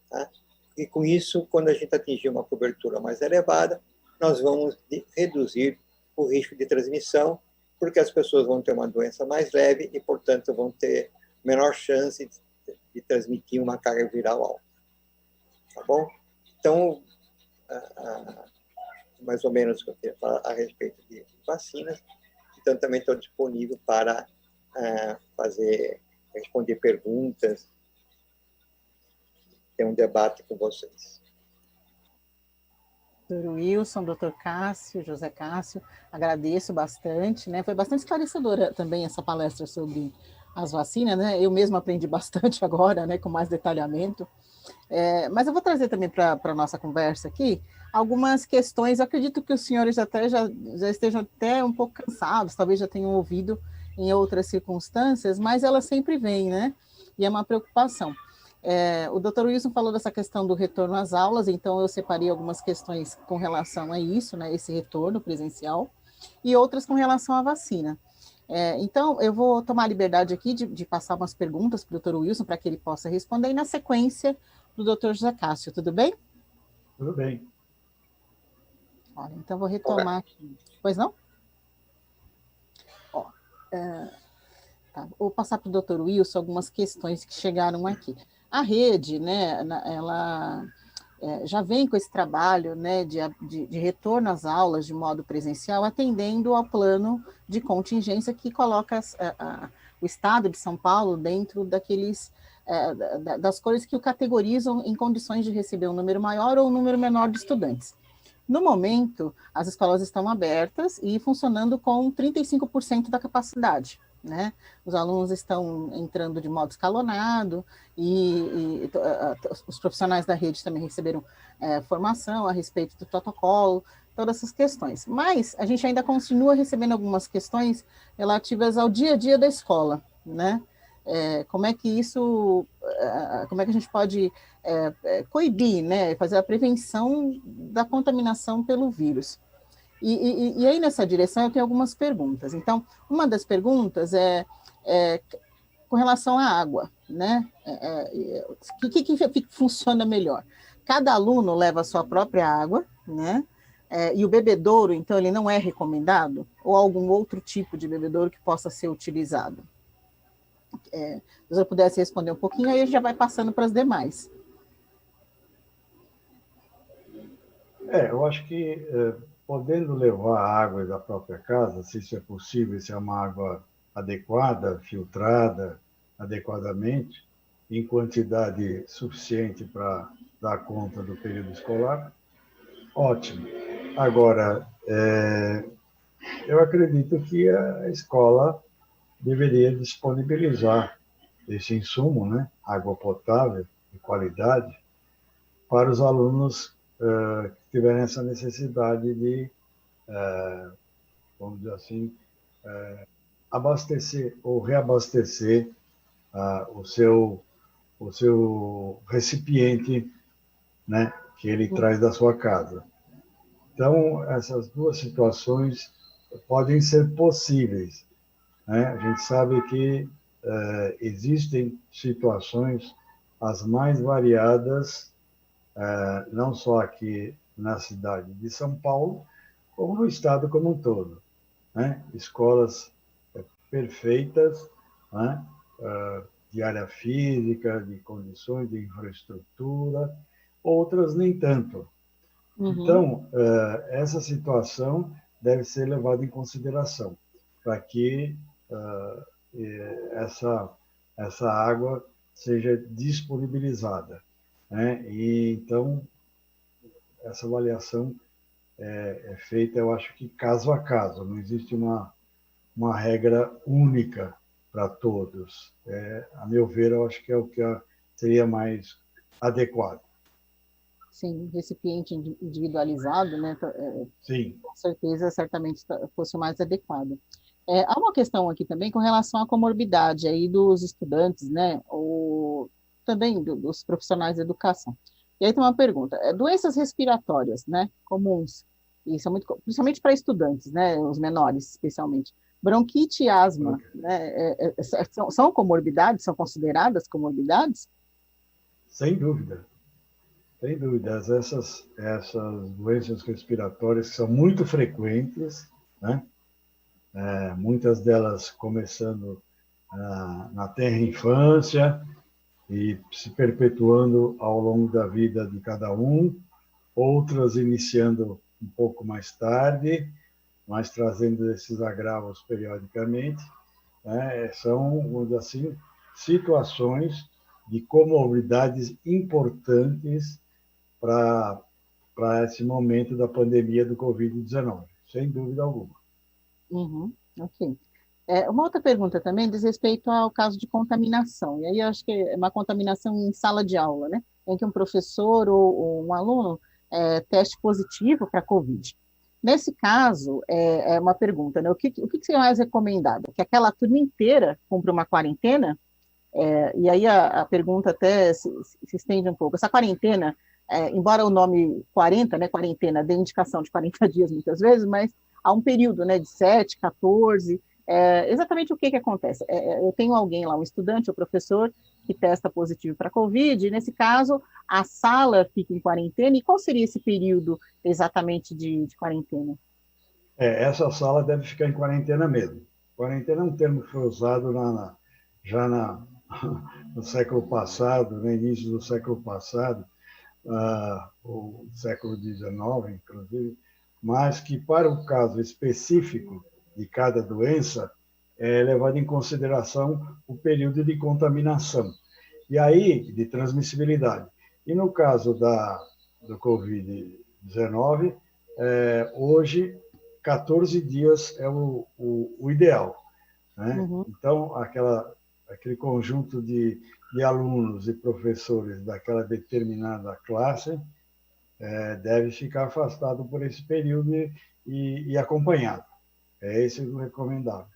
Tá? E com isso, quando a gente atingir uma cobertura mais elevada, nós vamos reduzir o risco de transmissão, porque as pessoas vão ter uma doença mais leve e, portanto, vão ter menor chance de transmitir uma carga viral alta. Tá bom? Então, mais ou menos o que eu queria falar a respeito de vacinas. Então, também estou disponível para responder perguntas, ter um debate com vocês. Dr. Wilson, Dr. Cássio, José Cássio, agradeço bastante, né? Foi bastante esclarecedora também essa palestra sobre as vacinas, né? Eu mesmo aprendi bastante agora, né? Com mais detalhamento. Mas eu vou trazer também para a nossa conversa aqui algumas questões. Eu acredito que os senhores já estejam até um pouco cansados, talvez já tenham ouvido em outras circunstâncias, mas ela sempre vem, né? E é uma preocupação. O doutor Wilson falou dessa questão do retorno às aulas, então eu separei algumas questões com relação a isso, né? Esse retorno presencial, e outras com relação à vacina. Então, eu vou tomar a liberdade aqui de passar umas perguntas para o doutor Wilson, para que ele possa responder, e na sequência, do doutor José Cássio, tudo bem? Tudo bem. Olha, então, vou retomar aqui. Pois não? Tá. Vou passar para o doutor Wilson algumas questões que chegaram aqui. A rede, né, ela já vem com esse trabalho, né, de retorno às aulas de modo presencial, atendendo ao plano de contingência que coloca o Estado de São Paulo dentro das coisas que o categorizam em condições de receber um número maior ou um número menor de estudantes. No momento, as escolas estão abertas e funcionando com 35% da capacidade, né? Os alunos estão entrando de modo escalonado e os profissionais da rede também receberam formação a respeito do protocolo, todas essas questões. Mas a gente ainda continua recebendo algumas questões relativas ao dia a dia da escola, né? Como é que a gente pode coibir, né? Fazer a prevenção da contaminação pelo vírus. E aí, nessa direção, eu tenho algumas perguntas. Então, uma das perguntas é com relação à água, né? O que funciona melhor? Cada aluno leva a sua própria água, né? E o bebedouro, então, ele não é recomendado? Ou algum outro tipo de bebedouro que possa ser utilizado? Se eu pudesse responder um pouquinho, aí a gente já vai passando para as demais. Eu acho que podendo levar a água da própria casa, se isso é possível, se é uma água adequada, filtrada adequadamente, em quantidade suficiente para dar conta do período escolar, ótimo. Agora, eu acredito que a escola deveria disponibilizar esse insumo, né, água potável de qualidade, para os alunos que tiverem essa necessidade de, vamos dizer assim, abastecer ou reabastecer o seu recipiente, né, que ele traz da sua casa. Então, essas duas situações podem ser possíveis, né? A gente sabe que existem situações as mais variadas, não só aqui na cidade de São Paulo, como no estado como um todo, né? Escolas perfeitas, né? De área física, de condições de infraestrutura, outras nem tanto. Uhum. Então, essa situação deve ser levada em consideração para que essa água seja disponibilizada, né? E então essa avaliação é feita, eu acho que caso a caso, não existe uma regra única para todos. A meu ver, eu acho que é o que seria mais adequado. Sim, recipiente individualizado, né? Sim. Com certeza, certamente fosse o mais adequado. Há uma questão aqui também com relação à comorbidade aí dos estudantes, né? Ou também dos profissionais de educação. E aí tem uma pergunta: doenças respiratórias, né? Comuns, e são muito, principalmente para estudantes, né? Os menores, especialmente. Bronquite e asma, né? São comorbidades? São consideradas comorbidades? Sem dúvida. Sem dúvidas, essas doenças respiratórias são muito frequentes, né? Muitas delas começando na tenra infância e se perpetuando ao longo da vida de cada um, outras iniciando um pouco mais tarde, mas trazendo esses agravos periodicamente, né? São, vamos dizer assim, situações de comorbidades importantes para esse momento da pandemia do Covid-19, sem dúvida alguma. Uhum, ok. Uma outra pergunta também diz respeito ao caso de contaminação, e aí eu acho que é uma contaminação em sala de aula, né? em que um professor ou um aluno teste positivo para a COVID. Nesse caso, é uma pergunta, né? O que seria mais recomendado? Que aquela turma inteira cumpra uma quarentena? E aí a pergunta até se estende um pouco. Essa quarentena, embora o nome 40, né, quarentena, dê indicação de 40 dias muitas vezes, mas há um período, né, de 7, 14, exatamente o que acontece? Eu tenho alguém lá, um estudante ou professor, que testa positivo para a Covid, e nesse caso, a sala fica em quarentena, e qual seria esse período exatamente de quarentena? Essa sala deve ficar em quarentena mesmo. Quarentena é um termo que foi usado já no século passado, no início do século passado, o século XIX, inclusive, mas que para o caso específico de cada doença é levado em consideração o período de contaminação e aí de transmissibilidade. E no caso do Covid-19, hoje 14 dias é o ideal, né? Uhum. Então, aquele conjunto de alunos e professores daquela determinada classe deve ficar afastado por esse período e acompanhado. É esse o recomendável.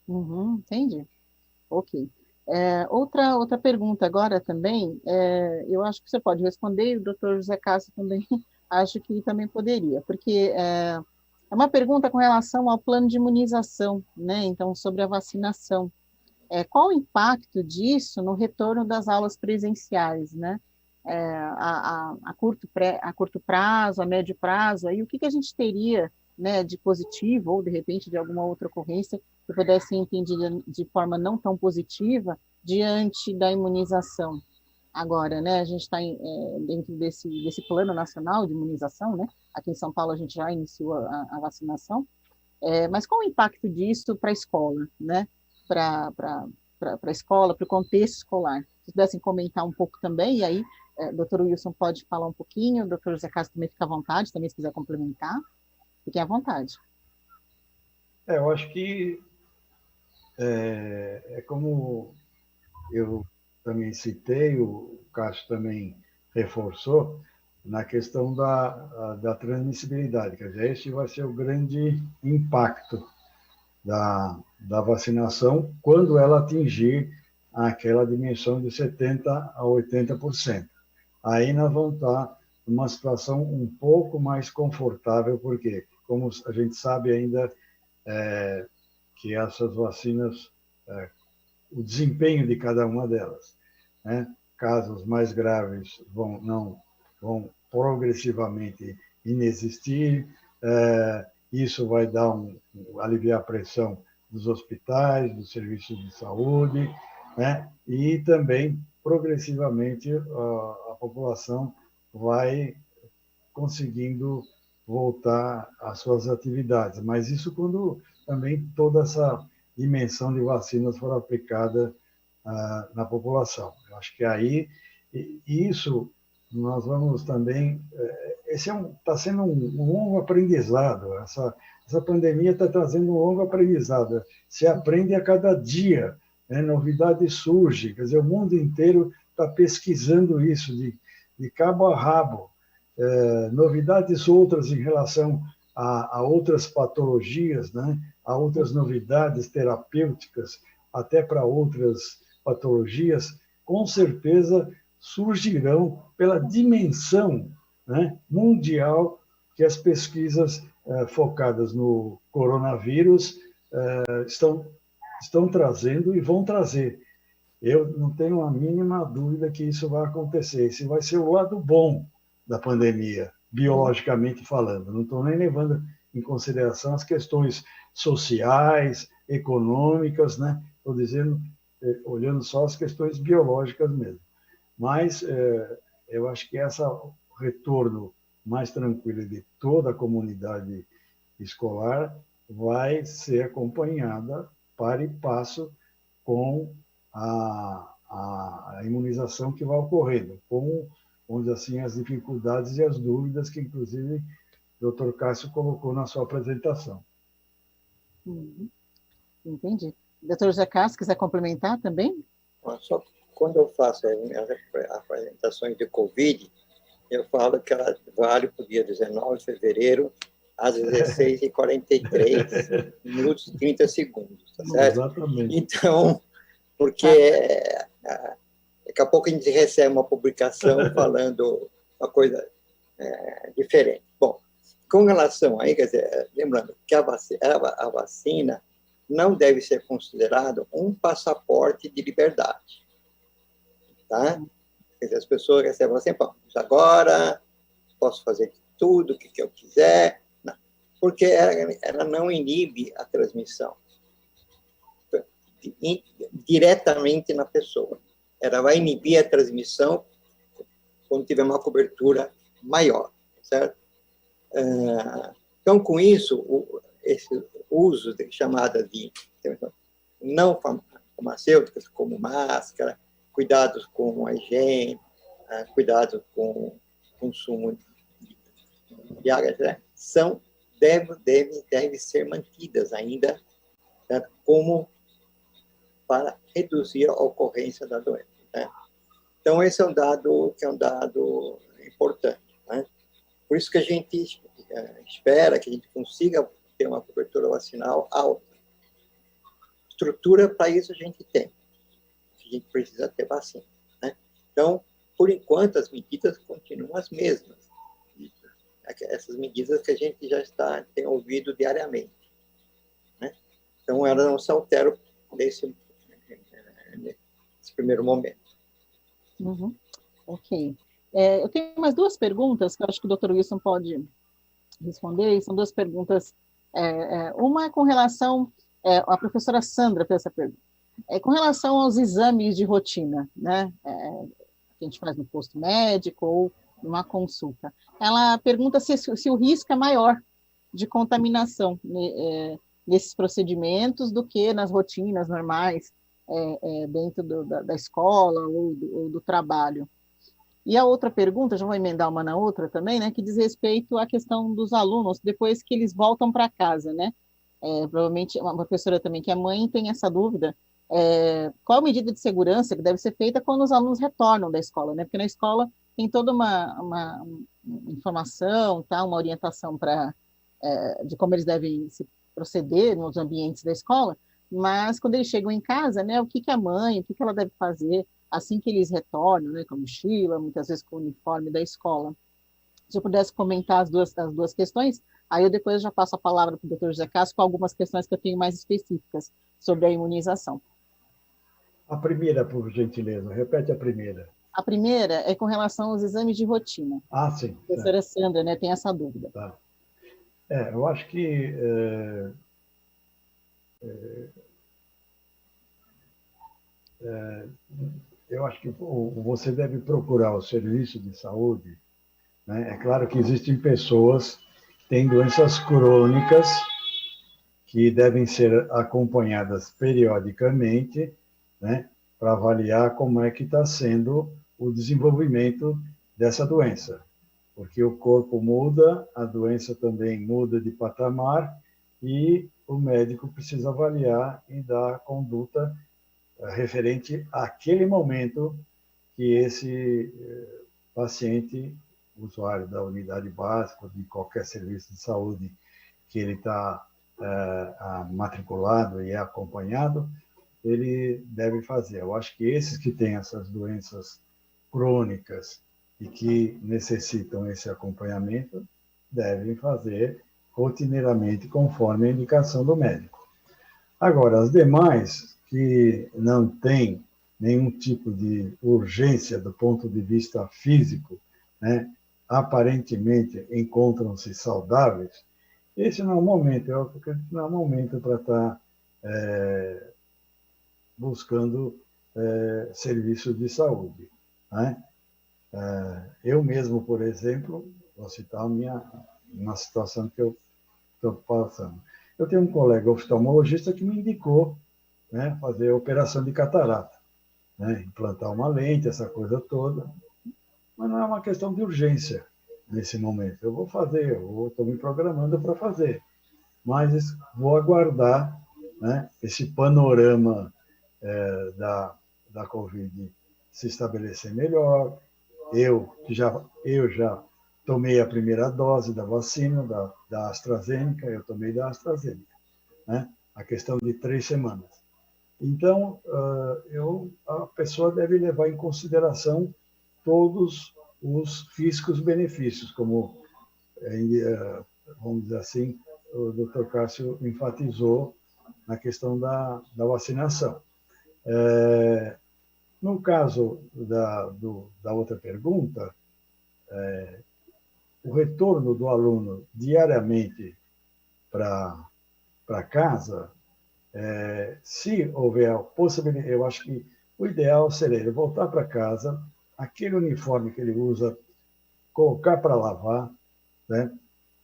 Uhum, entendi. Ok. Outra pergunta agora também, eu acho que você pode responder, e o doutor José Cássio também acho que também poderia, porque é uma pergunta com relação ao plano de imunização, né? Então, sobre a vacinação. Qual o impacto disso no retorno das aulas presenciais, né? A curto prazo, a médio prazo, aí o que a gente teria, né, de positivo, ou de repente de alguma outra ocorrência que pudesse ser entendida de forma não tão positiva diante da imunização. Agora, né, a gente está dentro desse plano nacional de imunização, né? Aqui em São Paulo a gente já iniciou a vacinação, mas qual o impacto disso para a escola, né? Para a escola, para o contexto escolar? Se pudessem comentar um pouco também, e aí, doutor Wilson pode falar um pouquinho, o doutor José Castro também fica à vontade, também se quiser complementar, fiquem à vontade. Eu acho que como eu também citei, o Cássio também reforçou, na questão da transmissibilidade. Quer dizer, esse vai ser o grande impacto da vacinação quando ela atingir aquela dimensão de 70% a 80%. Aí nós vamos estar numa situação um pouco mais confortável, porque, como a gente sabe ainda, que essas vacinas, o desempenho de cada uma delas, né? Casos mais graves vão progressivamente inexistir, isso vai dar aliviar a pressão dos hospitais, dos serviços de saúde, né? E também, progressivamente, a população vai conseguindo voltar às suas atividades. Mas isso quando também toda essa dimensão de vacinas for aplicada na população. Eu acho que aí, isso nós vamos também... Esse está sendo um longo aprendizado. Essa pandemia está trazendo um longo aprendizado. Se aprende a cada dia, né? Novidade surge. Quer dizer, o mundo inteiro está pesquisando isso de cabo a rabo. Novidades outras em relação a outras patologias, né? A outras novidades terapêuticas, até para outras patologias, com certeza surgirão pela dimensão, né, mundial que as pesquisas focadas no coronavírus estão trazendo e vão trazer. Eu não tenho a mínima dúvida que isso vai acontecer. Esse vai ser o lado bom da pandemia, biologicamente falando. Não estou nem levando em consideração as questões sociais, econômicas, né? Estou dizendo, olhando só as questões biológicas mesmo. Mas eu acho que esse retorno mais tranquilo de toda a comunidade escolar vai ser acompanhada para e passo com a imunização que vai ocorrendo, com, vamos dizer assim, as dificuldades e as dúvidas que, inclusive, o Dr. Cássio colocou na sua apresentação. Entendi. Doutor José Cássio, quiser complementar também? Só quando eu faço as minhas apresentações de Covid, eu falo que ela vale para o dia 19 de fevereiro, às 16h43 minutos e 30 segundos, tá certo? Exatamente. Então, porque daqui a pouco a gente recebe uma publicação falando uma coisa diferente. Bom, com relação aí, quer dizer, lembrando que a vacina não deve ser considerado um passaporte de liberdade, tá? Quer dizer, as pessoas recebem assim, agora posso fazer tudo o que eu quiser, não, porque ela não inibe a transmissão diretamente na pessoa. Ela vai inibir a transmissão quando tiver uma cobertura maior, certo? Então, com isso, esse uso chamada de não farmacêuticas, como máscara, cuidados com a higiene, cuidados com o consumo de água, devem ser mantidas ainda, certo? Como para reduzir a ocorrência da doença. Né? Então, esse é um dado importante. Né? Por isso que a gente espera que a gente consiga ter uma cobertura vacinal alta. Estrutura para isso a gente tem. A gente precisa ter vacina. Né? Então, por enquanto, as medidas continuam as mesmas. Essas medidas que a gente já tem ouvido diariamente. Né? Então, elas não se alteram nesse primeiro momento. Uhum. Ok. Eu tenho mais duas perguntas que eu acho que o Dr. Wilson pode responder, e são duas perguntas. Uma é com relação, a professora Sandra fez essa pergunta, com relação aos exames de rotina, né, que a gente faz no posto médico ou numa consulta. Ela pergunta se o risco é maior de contaminação nesses procedimentos do que nas rotinas normais, dentro da escola ou do trabalho. E a outra pergunta, já vou emendar uma na outra também, né, que diz respeito à questão dos alunos, depois que eles voltam para casa, né? Provavelmente, uma professora também que é mãe tem essa dúvida, qual a medida de segurança que deve ser feita quando os alunos retornam da escola, né? Porque na escola tem toda uma informação, tá? Uma orientação de como eles devem se proceder nos ambientes da escola, mas quando eles chegam em casa, né, o que a mãe, o que ela deve fazer assim que eles retornam, né, com a mochila, muitas vezes com o uniforme da escola. Se eu pudesse comentar as duas questões, aí eu depois já passo a palavra para o Dr. José Cássio com algumas questões que eu tenho mais específicas sobre a imunização. A primeira, por gentileza, repete a primeira. A primeira é com relação aos exames de rotina. Ah, sim. A professora Sandra, né, tem essa dúvida. Tá. Eu acho que você deve procurar o serviço de saúde. Né? É claro que existem pessoas que têm doenças crônicas que devem ser acompanhadas periodicamente, né, para avaliar como é que está sendo o desenvolvimento dessa doença. Porque o corpo muda, a doença também muda de patamar e o médico precisa avaliar e dar a conduta referente àquele momento que esse paciente, usuário da unidade básica, de qualquer serviço de saúde que ele está matriculado e é acompanhado, ele deve fazer. Eu acho que esses que têm essas doenças crônicas e que necessitam esse acompanhamento devem fazer rotineiramente conforme a indicação do médico. Agora, as demais que não têm nenhum tipo de urgência do ponto de vista físico, né, aparentemente encontram-se saudáveis, esse não é o momento, eu acredito que não é o momento para estar buscando serviços de saúde. Né? Eu mesmo, por exemplo, vou citar uma situação que eu estou passando. Eu tenho um colega oftalmologista que me indicou, né, fazer a operação de catarata, né, implantar uma lente, essa coisa toda, mas não é uma questão de urgência nesse momento. Eu vou fazer, eu estou me programando para fazer, mas vou aguardar, né, esse panorama da Covid se estabelecer melhor. Eu já tomei a primeira dose da vacina, da AstraZeneca, eu tomei da AstraZeneca, né? A questão de 3 semanas. Então, a pessoa deve levar em consideração todos os riscos-benefícios, como, vamos dizer assim, o Dr. Cássio enfatizou na questão da vacinação. No caso da outra pergunta, o retorno do aluno diariamente para casa, se houver a possibilidade, eu acho que o ideal seria ele voltar para casa, aquele uniforme que ele usa, colocar para lavar, né?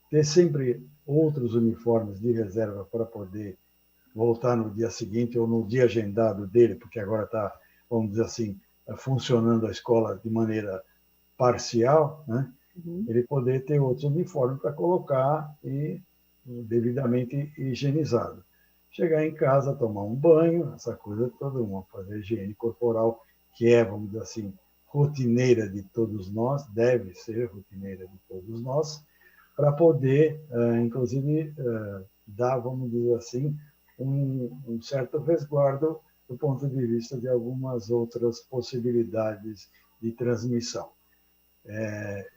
Ter sempre outros uniformes de reserva para poder voltar no dia seguinte ou no dia agendado dele, porque agora está, vamos dizer assim, funcionando a escola de maneira parcial, né? Ele poder ter outros uniformes para colocar e devidamente higienizado. Chegar em casa, tomar um banho, essa coisa toda, fazer higiene corporal, que é, vamos dizer assim, rotineira de todos nós, deve ser rotineira de todos nós, para poder, inclusive, dar, vamos dizer assim, um certo resguardo do ponto de vista de algumas outras possibilidades de transmissão.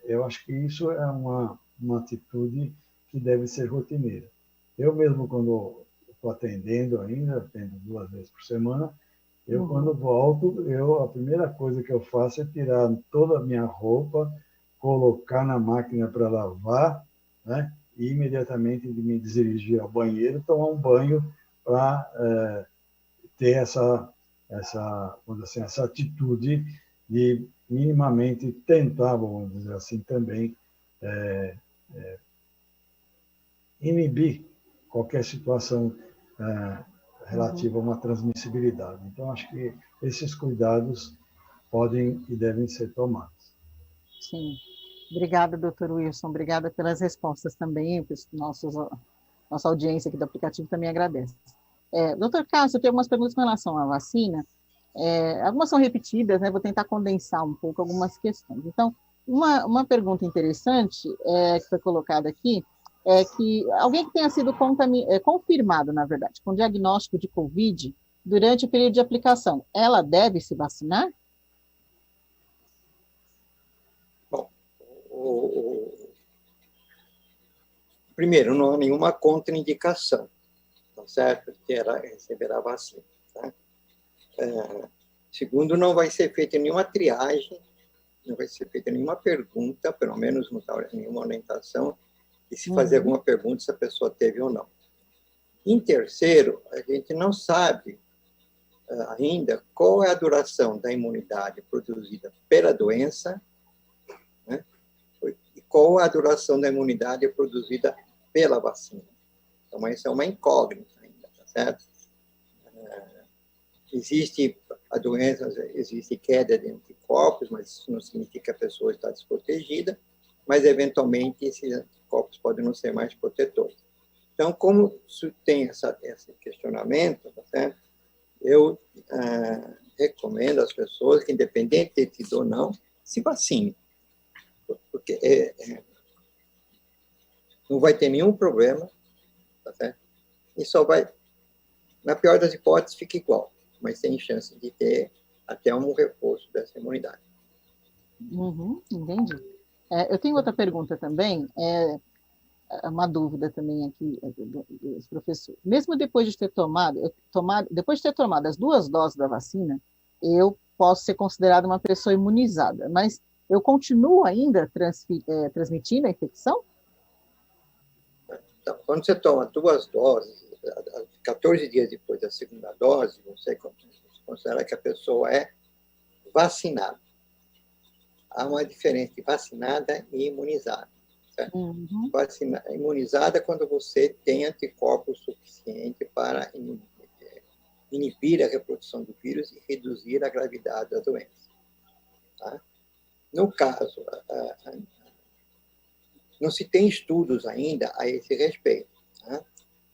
Eu acho que isso é uma atitude que deve ser rotineira. Eu mesmo, quando estou atendendo ainda, atendo 2 vezes por semana, quando volto, a primeira coisa que eu faço é tirar toda a minha roupa, colocar na máquina para lavar, né? E imediatamente me dirigir ao banheiro, tomar um banho para ter essa atitude de minimamente tentar, vamos dizer assim, também inibir qualquer situação relativa a uma transmissibilidade. Então, acho que esses cuidados podem e devem ser tomados. Sim. Obrigada, doutor Wilson. Obrigada pelas respostas também. Nossa audiência aqui do aplicativo também agradece. Doutor Cássio, eu tenho algumas perguntas com relação à vacina. Algumas são repetidas, né? Vou tentar condensar um pouco algumas questões. Então, uma pergunta interessante que foi colocada aqui é que alguém que tenha sido confirmado, na verdade, com diagnóstico de COVID durante o período de aplicação, ela deve se vacinar? Bom, primeiro, não há nenhuma contraindicação, tá certo? Que ela receberá a vacina. Tá? Segundo, não vai ser feita nenhuma triagem, não vai ser feita nenhuma pergunta, pelo menos não está nenhuma orientação, de se fazer alguma pergunta se a pessoa teve ou não. Em terceiro, a gente não sabe ainda qual é a duração da imunidade produzida pela doença, né? E qual é a duração da imunidade produzida pela vacina. Então, isso é uma incógnita ainda, tá certo? Existe a doença, existe queda de anticorpos, mas isso não significa que a pessoa está desprotegida, mas, eventualmente, esses anticorpos podem não ser mais protetores. Então, como tem esse questionamento, tá certo? Eu recomendo às pessoas que, independente de ter tido ou não, se vacinem, porque não vai ter nenhum problema, tá certo? E só vai, na pior das hipóteses, fica igual, mas tem chance de ter até um reforço dessa imunidade. Entendi. Eu tenho outra pergunta também, uma dúvida também aqui dos professores. Mesmo depois de ter tomado as 2 doses da vacina, eu posso ser considerada uma pessoa imunizada, mas eu continuo ainda transmitindo a infecção? Então, quando você toma 2 doses, 14 dias depois da segunda dose, você considera que a pessoa é vacinada. Há uma diferença de vacinada e imunizada. Imunizada quando você tem anticorpos suficientes para inibir a reprodução do vírus e reduzir a gravidade da doença. Tá? No caso, não se tem estudos ainda a esse respeito, tá?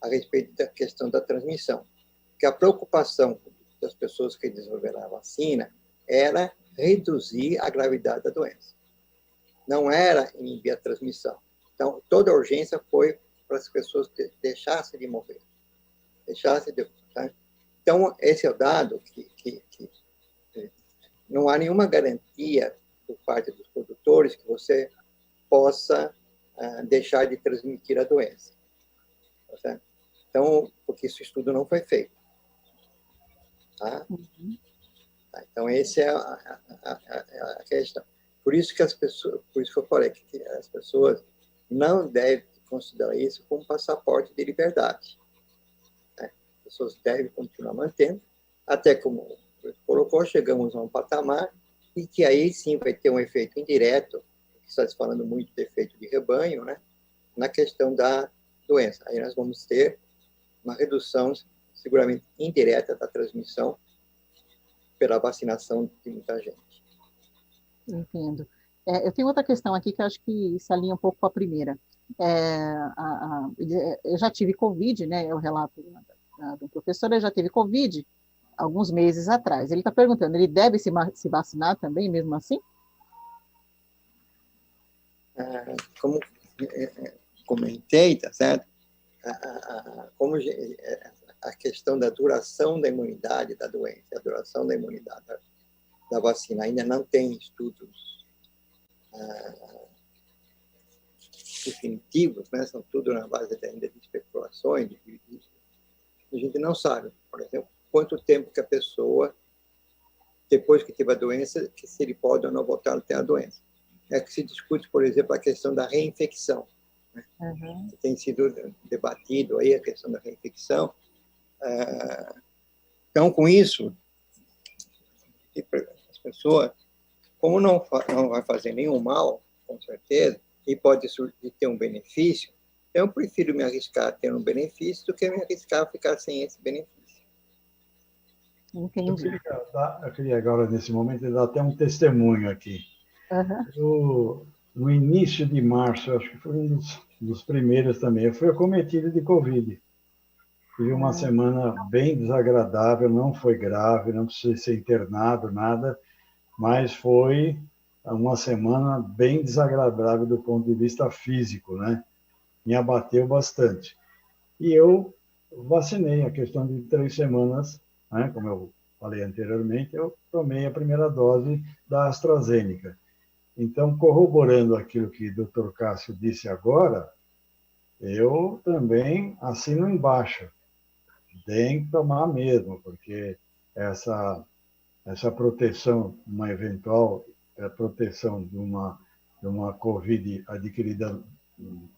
A respeito da questão da transmissão, porque a preocupação das pessoas que desenvolveram a vacina era reduzir a gravidade da doença. Não era inibir a transmissão. Então, toda a urgência foi para as pessoas deixassem de morrer. Tá? Então, esse é o dado que não há nenhuma garantia por parte dos produtores que você possa deixar de transmitir a doença. Tá certo? Então, porque esse estudo não foi feito. Tá? Tá? Então, essa é a questão. Por isso que eu falei que as pessoas não devem considerar isso como passaporte de liberdade. Né? As pessoas devem continuar mantendo, até como colocou, chegamos a um patamar e que aí sim vai ter um efeito indireto, que está se falando muito de efeito de rebanho, né? Na questão da doença. Aí nós vamos ter uma redução, seguramente indireta, da transmissão pela vacinação de muita gente. Entendo. Eu tenho outra questão aqui que eu acho que se alinha um pouco com a primeira. Eu já tive Covid, né? É o relato do professor, eu já tive Covid alguns meses atrás. Ele está perguntando, ele deve se vacinar também, mesmo assim? Como comentei, tá certo? Como a questão da duração da imunidade da doença, a duração da imunidade da vacina, ainda não tem estudos definitivos, né? São tudo na base ainda de especulações, a gente não sabe, por exemplo, quanto tempo que a pessoa, depois que teve a doença, que se ele pode ou não voltar a ter a doença. É que se discute, por exemplo, a questão da reinfecção. Né? Uhum. Tem sido debatido aí a questão da reinfecção. Então, com isso, as pessoas, como não vai fazer nenhum mal, com certeza, e pode ter um benefício, eu prefiro me arriscar a ter um benefício do que me arriscar a ficar sem esse benefício. Entendi. Eu queria agora, nesse momento, dar até um testemunho aqui. Uhum. No início de março, acho que foi um dos primeiros também, eu fui acometido de Covid. Tive uma semana bem desagradável, não foi grave, não precisei ser internado, nada, mas foi uma semana bem desagradável do ponto de vista físico, né? Me abateu bastante. E eu vacinei, a questão de 3 semanas, né? Como eu falei anteriormente, eu tomei a primeira dose da AstraZeneca. Então, corroborando aquilo que o Dr. Cássio disse agora, eu também assino embaixo. Tem que tomar mesmo, porque essa proteção, uma eventual proteção de uma Covid adquirida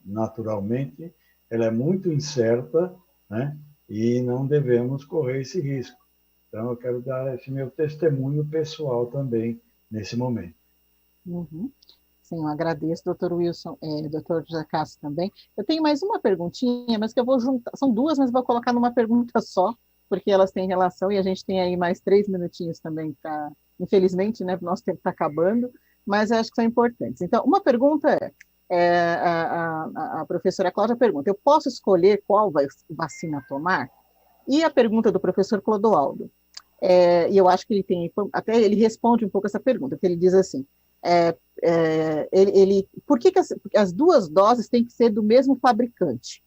naturalmente, ela é muito incerta, né? E não devemos correr esse risco. Então, eu quero dar esse meu testemunho pessoal também nesse momento. Uhum. Sim, eu agradeço, doutor Wilson, doutor José Cássio também. Eu tenho mais uma perguntinha, mas que eu vou juntar, são duas, mas vou colocar numa pergunta só, porque elas têm relação e a gente tem aí mais 3 minutinhos também para, infelizmente, né, o nosso tempo está acabando, mas acho que são importantes. Então, uma pergunta a professora Cláudia pergunta, eu posso escolher qual vacina tomar? E a pergunta do professor Clodoaldo, e eu acho que ele tem, até ele responde um pouco essa pergunta, porque ele diz assim, por que as 2 doses têm que ser do mesmo fabricante?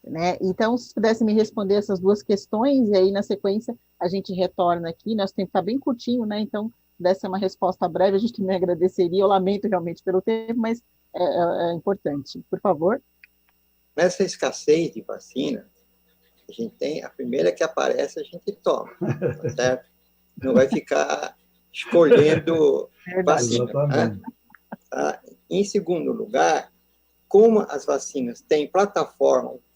Né? Então, se pudesse me responder essas 2 questões, e aí na sequência a gente retorna aqui, nosso tempo está bem curtinho, né? Então, dessa uma resposta breve, a gente também agradeceria, eu lamento realmente pelo tempo, mas é importante. Por favor. Nessa escassez de vacina, a gente tem, a primeira que aparece, a gente toma, tá certo? Não vai ficar escolhendo vacina. Né? Tá? Em segundo lugar, como as vacinas têm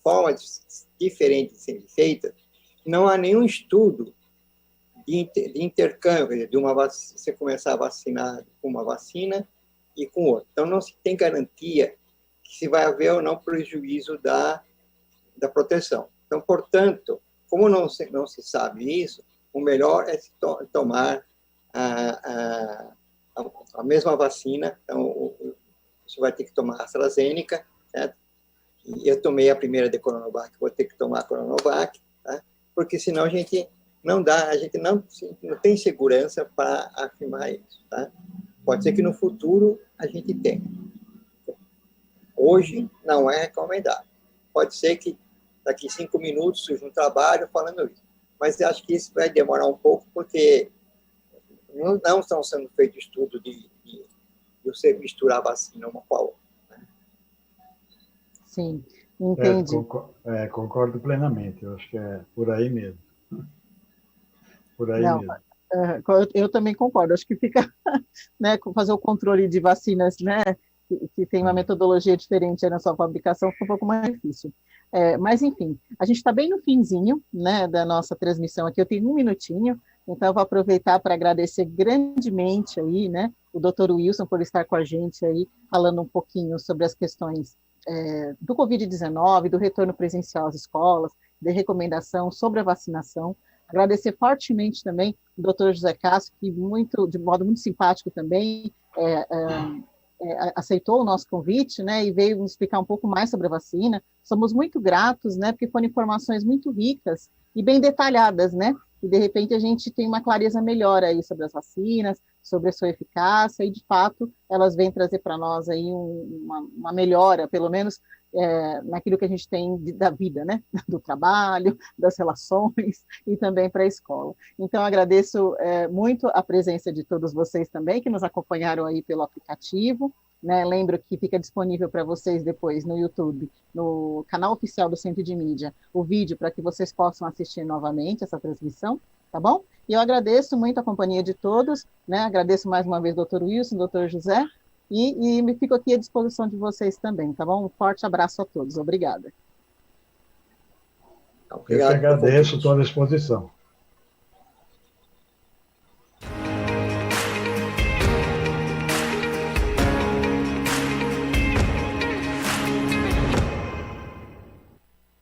formas diferentes de serem feitas, não há nenhum estudo de intercâmbio, de você começar a vacinar com uma vacina e com outra. Então, não se tem garantia que se vai haver ou não prejuízo da proteção. Então, portanto, como não se sabe isso, o melhor é tomar a mesma vacina. Então, você vai ter que tomar a AstraZeneca, certo? E eu tomei a primeira de Coronavac, vou ter que tomar a Coronavac, tá? Porque senão a gente não dá, a gente não tem segurança para afirmar isso, tá? Pode ser que no futuro a gente tenha. Hoje não é recomendável. Pode ser que daqui 5 minutos surja um trabalho falando isso. Mas eu acho que isso vai demorar um pouco, porque não estão sendo feitos estudos de você misturar a vacina uma com a outra. Né? Sim, entendi. Concordo plenamente, eu acho que é por aí mesmo. Por aí Não, mesmo. eu também concordo, acho que fica, né, fazer o controle de vacinas, né, que tem uma metodologia diferente aí na sua fabricação, fica um pouco mais difícil. Mas, enfim, a gente está bem no finzinho, né, da nossa transmissão aqui, eu tenho 1 minutinho, então eu vou aproveitar para agradecer grandemente aí, né, o Dr. Wilson por estar com a gente aí, falando um pouquinho sobre as questões do Covid-19, do retorno presencial às escolas, de recomendação sobre a vacinação. Agradecer fortemente também o Dr. José Cássio, que de modo muito simpático também aceitou o nosso convite, né, e veio nos explicar um pouco mais sobre a vacina. Somos muito gratos, né, porque foram informações muito ricas e bem detalhadas, né, e de repente a gente tem uma clareza melhor aí sobre as vacinas, sobre a sua eficácia, e de fato elas vêm trazer para nós aí uma melhora, pelo menos naquilo que a gente tem da vida, né, do trabalho, das relações e também para a escola. Então, agradeço muito a presença de todos vocês também, que nos acompanharam aí pelo aplicativo, né? Lembro que fica disponível para vocês depois no YouTube, no canal oficial do Centro de Mídia, o vídeo para que vocês possam assistir novamente essa transmissão, tá bom? E eu agradeço muito a companhia de todos, né? Agradeço mais uma vez Dr. Wilson, Dr. José, e me fico aqui à disposição de vocês também, tá bom? Um forte abraço a todos. Obrigada. Eu que agradeço, estou à disposição.